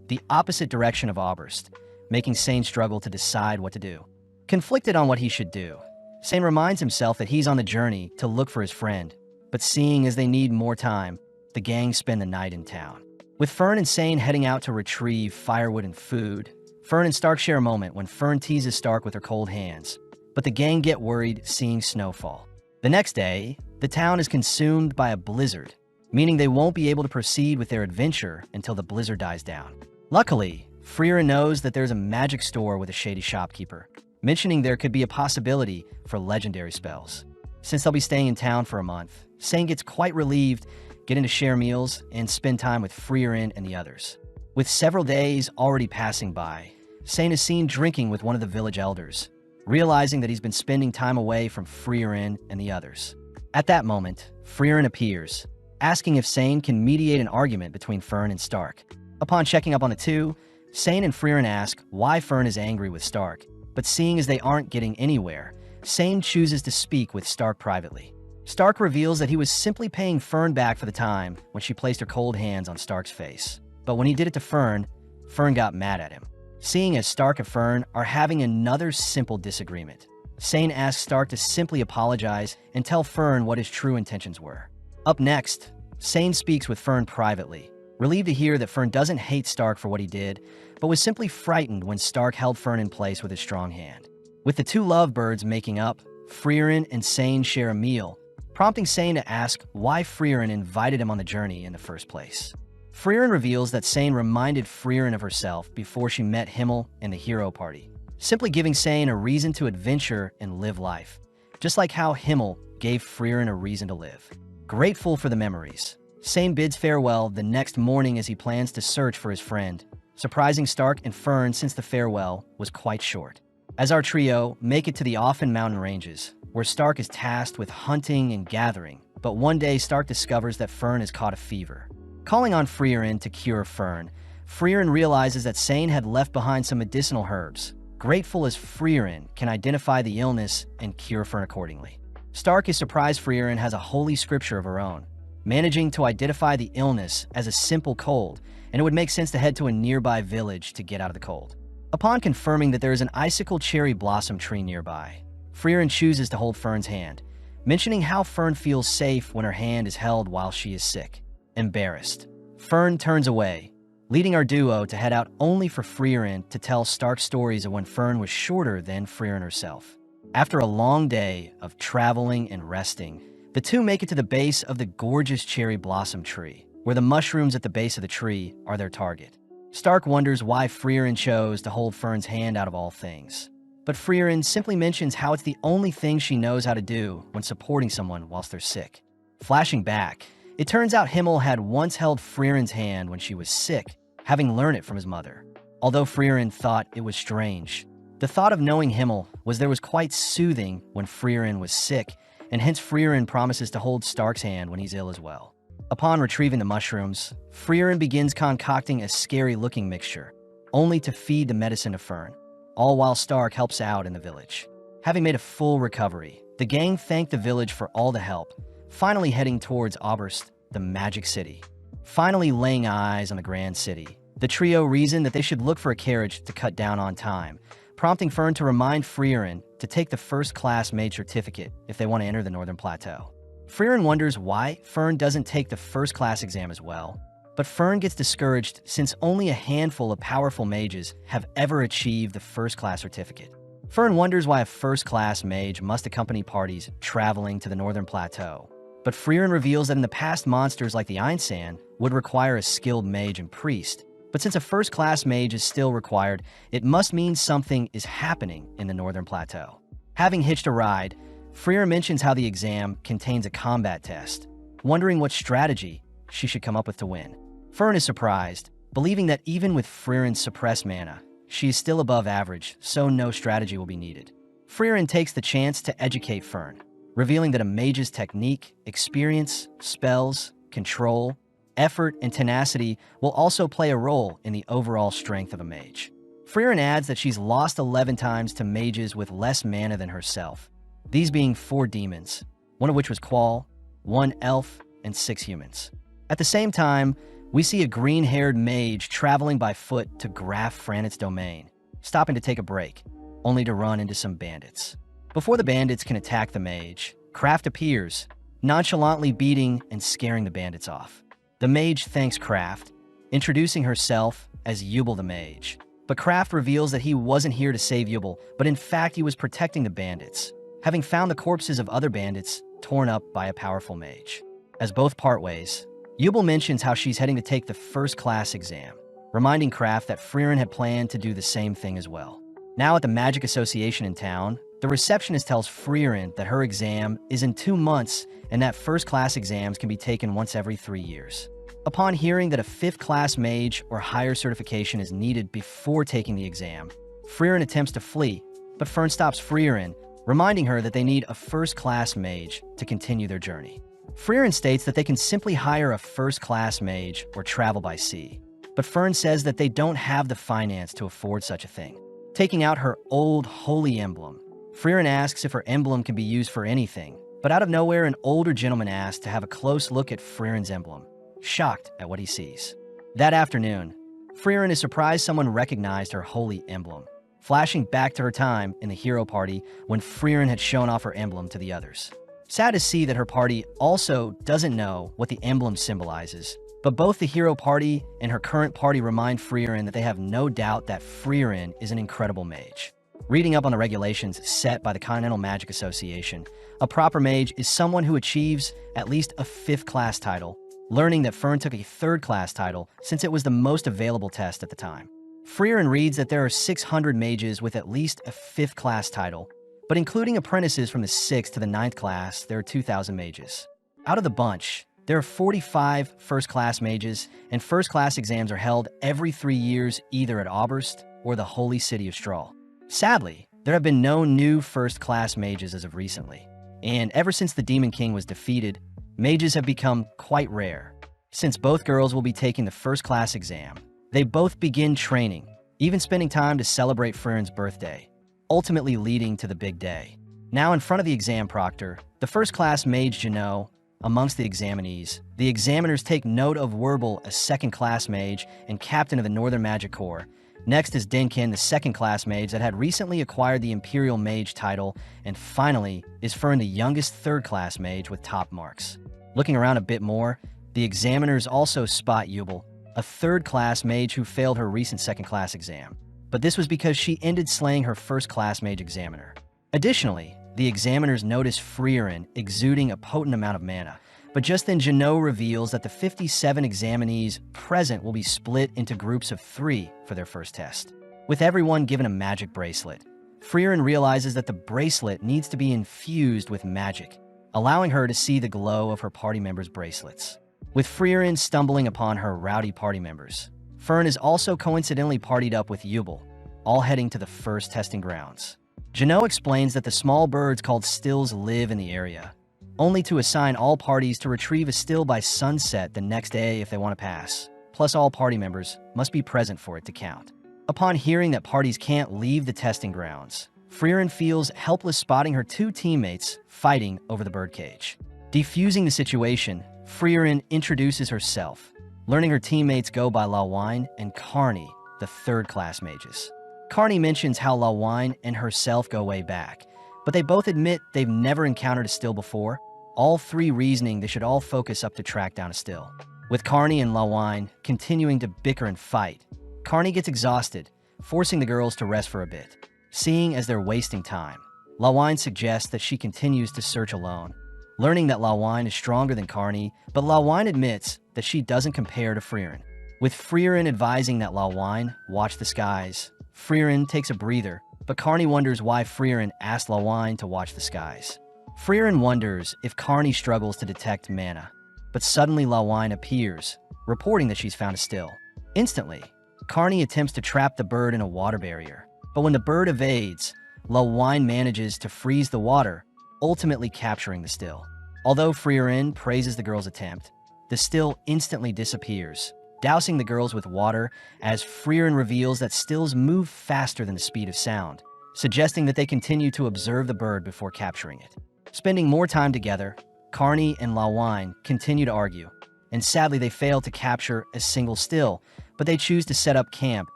[SPEAKER 1] the opposite direction of Oberst, making Sain struggle to decide what to do. Conflicted on what he should do, Sain reminds himself that he's on the journey to look for his friend, but seeing as they need more time, the gang spend the night in town. With Fern and Sain heading out to retrieve firewood and food, Fern and Stark share a moment when Fern teases Stark with her cold hands, but the gang get worried seeing snowfall. The next day, the town is consumed by a blizzard, meaning they won't be able to proceed with their adventure until the blizzard dies down. Luckily, Frieren knows that there's a magic store with a shady shopkeeper, mentioning there could be a possibility for legendary spells. Since they'll be staying in town for a month, Sain gets quite relieved, getting to share meals and spend time with Frieren and the others. With several days already passing by, Sain is seen drinking with one of the village elders, realizing that he's been spending time away from Frieren and the others. At that moment, Frieren appears, asking if Sain can mediate an argument between Fern and Stark. Upon checking up on the two, Sain and Frieren ask why Fern is angry with Stark, but seeing as they aren't getting anywhere, Sain chooses to speak with Stark privately. Stark reveals that he was simply paying Fern back for the time when she placed her cold hands on Stark's face. But when he did it to Fern, Fern got mad at him. Seeing as Stark and Fern are having another simple disagreement, Sain asks Stark to simply apologize and tell Fern what his true intentions were. Up next, Sain speaks with Fern privately, relieved to hear that Fern doesn't hate Stark for what he did, but was simply frightened when Stark held Fern in place with his strong hand. With the two lovebirds making up, Frieren and Sain share a meal, prompting Sain to ask why Frieren invited him on the journey in the first place. Frieren reveals that Sain reminded Frieren of herself before she met Himmel and the hero party, simply giving Sain a reason to adventure and live life, just like how Himmel gave Frieren a reason to live. Grateful for the memories, Sain bids farewell the next morning as he plans to search for his friend, surprising Stark and Fern since the farewell was quite short. As our trio make it to the Offen mountain ranges, where Stark is tasked with hunting and gathering, but one day Stark discovers that Fern has caught a fever. Calling on Frieren to cure Fern, Frieren realizes that Sain had left behind some medicinal herbs, grateful as Frieren can identify the illness and cure Fern accordingly. Stark is surprised Frieren has a holy scripture of her own, managing to identify the illness as a simple cold, and it would make sense to head to a nearby village to get out of the cold. Upon confirming that there is an icicle cherry blossom tree nearby, Frieren chooses to hold Fern's hand, mentioning how Fern feels safe when her hand is held while she is sick. Embarrassed, Fern turns away, leading our duo to head out only for Frieren to tell Stark stories of when Fern was shorter than Frieren herself. After a long day of traveling and resting, the two make it to the base of the gorgeous cherry blossom tree, where the mushrooms at the base of the tree are their target. Stark wonders why Frieren chose to hold Fern's hand out of all things, but Frieren simply mentions how it's the only thing she knows how to do when supporting someone whilst they're sick. Flashing back, It turns out Himmel had once held Frierin's hand when she was sick, having learned it from his mother. Although Frierin thought it was strange, the thought of knowing Himmel was quite soothing when Frierin was sick, and hence Frierin promises to hold Stark's hand when he's ill as well. Upon retrieving the mushrooms, Frierin begins concocting a scary-looking mixture, only to feed the medicine to Fern, all while Stark helps out in the village. Having made a full recovery, the gang thanked the village for all the help, finally heading towards Oberst, the magic city. Finally laying eyes on the grand city, the trio reasoned that they should look for a carriage to cut down on time, prompting Fern to remind Frierin to take the first-class mage certificate if they want to enter the Northern Plateau. Frierin wonders why Fern doesn't take the first-class exam as well, but Fern gets discouraged since only a handful of powerful mages have ever achieved the first-class certificate. Fern wonders why a first-class mage must accompany parties traveling to the Northern Plateau, but Frierin reveals that in the past monsters like the Einsan would require a skilled mage and priest, but since a first-class mage is still required, it must mean something is happening in the Northern Plateau. Having hitched a ride, Frierin mentions how the exam contains a combat test, wondering what strategy she should come up with to win. Fern is surprised, believing that even with Frierin's suppressed mana, she is still above average, so no strategy will be needed. Frierin takes the chance to educate Fern, revealing that a mage's technique, experience, spells, control, effort, and tenacity will also play a role in the overall strength of a mage. Frierin adds that she's lost 11 times to mages with less mana than herself, these being 4 demons, one of which was Qual, 1 elf, and 6 humans. At the same time, we see a green-haired mage traveling by foot to Graf Franit's domain, stopping to take a break, only to run into some bandits. Before the bandits can attack the mage, Kraft appears, nonchalantly beating and scaring the bandits off. The mage thanks Kraft, introducing herself as Yubel the mage. But Kraft reveals that he wasn't here to save Yubel, but in fact he was protecting the bandits, having found the corpses of other bandits torn up by a powerful mage. As both part ways, Yubel mentions how she's heading to take the first-class exam, reminding Kraft that Frierin had planned to do the same thing as well. Now at the Magic Association in town, the receptionist tells Frierin that her exam is in 2 months and that first-class exams can be taken once every 3 years. Upon hearing that a 5th-class mage or higher certification is needed before taking the exam, Frierin attempts to flee, but Fern stops Frierin, reminding her that they need a first-class mage to continue their journey. Frierin states that they can simply hire a first-class mage or travel by sea, but Fern says that they don't have the finance to afford such a thing. Taking out her old holy emblem, Frierin asks if her emblem can be used for anything, but out of nowhere an older gentleman asks to have a close look at Frierin's emblem, shocked at what he sees. That afternoon, Frierin is surprised someone recognized her holy emblem, flashing back to her time in the hero party when Frierin had shown off her emblem to the others. Sad to see that her party also doesn't know what the emblem symbolizes, but both the hero party and her current party remind Frierin that they have no doubt that Frierin is an incredible mage. Reading up on the regulations set by the Continental Magic Association, a proper mage is someone who achieves at least a 5th-class title, learning that Fern took a 3rd-class title since it was the most available test at the time. Frierin reads that there are 600 mages with at least a 5th-class title, but including apprentices from the 6th to the 9th class, there are 2,000 mages. Out of the bunch, there are 45 first-class mages, and first-class exams are held every 3 years either at Oberst or the Holy City of Strahl. Sadly, there have been no new first-class mages as of recently, and ever since the Demon King was defeated, mages have become quite rare. Since both girls will be taking the first-class exam, they both begin training, even spending time to celebrate Frierin's birthday, ultimately leading to the big day. Now in front of the exam proctor, the first-class mage Janot, amongst the examinees, the examiners take note of Werbel, a 2nd-class mage and captain of the Northern Magic Corps. Next is Denkin, the 2nd-class mage that had recently acquired the Imperial Mage title, and finally is Fern, the youngest 3rd-class mage with top marks. Looking around a bit more, the examiners also spot Yubel, a 3rd-class mage who failed her recent 2nd-class exam, but this was because she ended slaying her 1st-class mage examiner. Additionally, the examiners notice Frierin exuding a potent amount of mana, but just then Janot reveals that the 57 examinees present will be split into groups of 3 for their first test. With everyone given a magic bracelet, Frierin realizes that the bracelet needs to be infused with magic, allowing her to see the glow of her party members' bracelets. with Frieren stumbling upon her rowdy party members. Fern is also coincidentally partied up with Yubel, all heading to the first testing grounds. Jeannot explains that the small birds called stills live in the area, only to assign all parties to retrieve a still by sunset the next day if they want to pass. Plus, all party members must be present for it to count. Upon hearing that parties can't leave the testing grounds, Frieren feels helpless spotting her two teammates fighting over the birdcage. Defusing the situation, Frieren introduces herself, learning her teammates go by Lawine and Carney, the third-class mages. Carney mentions how Lawine and herself go way back, but they both admit they've never encountered a still before, all three reasoning they should all focus up to track down a still. With Carney and Lawine continuing to bicker and fight, Carney gets exhausted, forcing the girls to rest for a bit. Seeing as they're wasting time, Lawine suggests that she continues to search alone, learning that Lawine is stronger than Carney, but Lawine admits that she doesn't compare to Frieren. With Frieren advising that Lawine watch the skies, Frieren takes a breather, but Carney wonders why Frieren asked Lawine to watch the skies. Frieren wonders if Carney struggles to detect mana, but suddenly Lawine appears, reporting that she's found a still. Instantly, Carney attempts to trap the bird in a water barrier, but when the bird evades, Lawine manages to freeze the water, ultimately capturing the still. Although Frieren praises the girl's attempt, the still instantly disappears, dousing the girls with water as Frieren reveals that stills move faster than the speed of sound, suggesting that they continue to observe the bird before capturing it. Spending more time together, Carney and Lawine continue to argue, and sadly they fail to capture a single still, but they choose to set up camp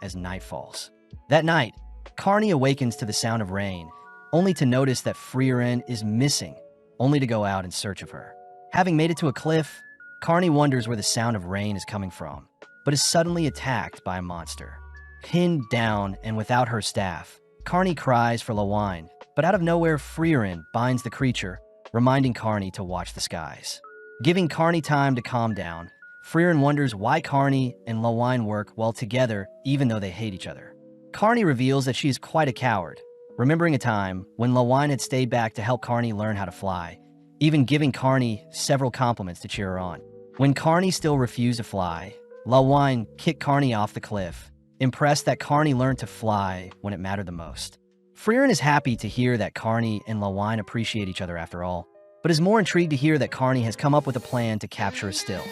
[SPEAKER 1] as night falls. That night, Carney awakens to the sound of rain, only to notice that Frieren is missing, only to go out in search of her. Having made it to a cliff, Carney wonders where the sound of rain is coming from, but is suddenly attacked by a monster. Pinned down and without her staff, Carney cries for Lawine, but out of nowhere Frieren binds the creature, reminding Carney to watch the skies. Giving Carney time to calm down, Frieren wonders why Carney and Lawine work well together even though they hate each other. Carney reveals that she is quite a coward, remembering a time when Lawine had stayed back to help Carney learn how to fly, even giving Carney several compliments to cheer her on. When Carney still refused to fly, Lawine kicked Carney off the cliff, impressed that Carney learned to fly when it mattered the most. Frieren is happy to hear that Carney and Lawine appreciate each other after all, but is more intrigued to hear that Carney has come up with a plan to capture a still.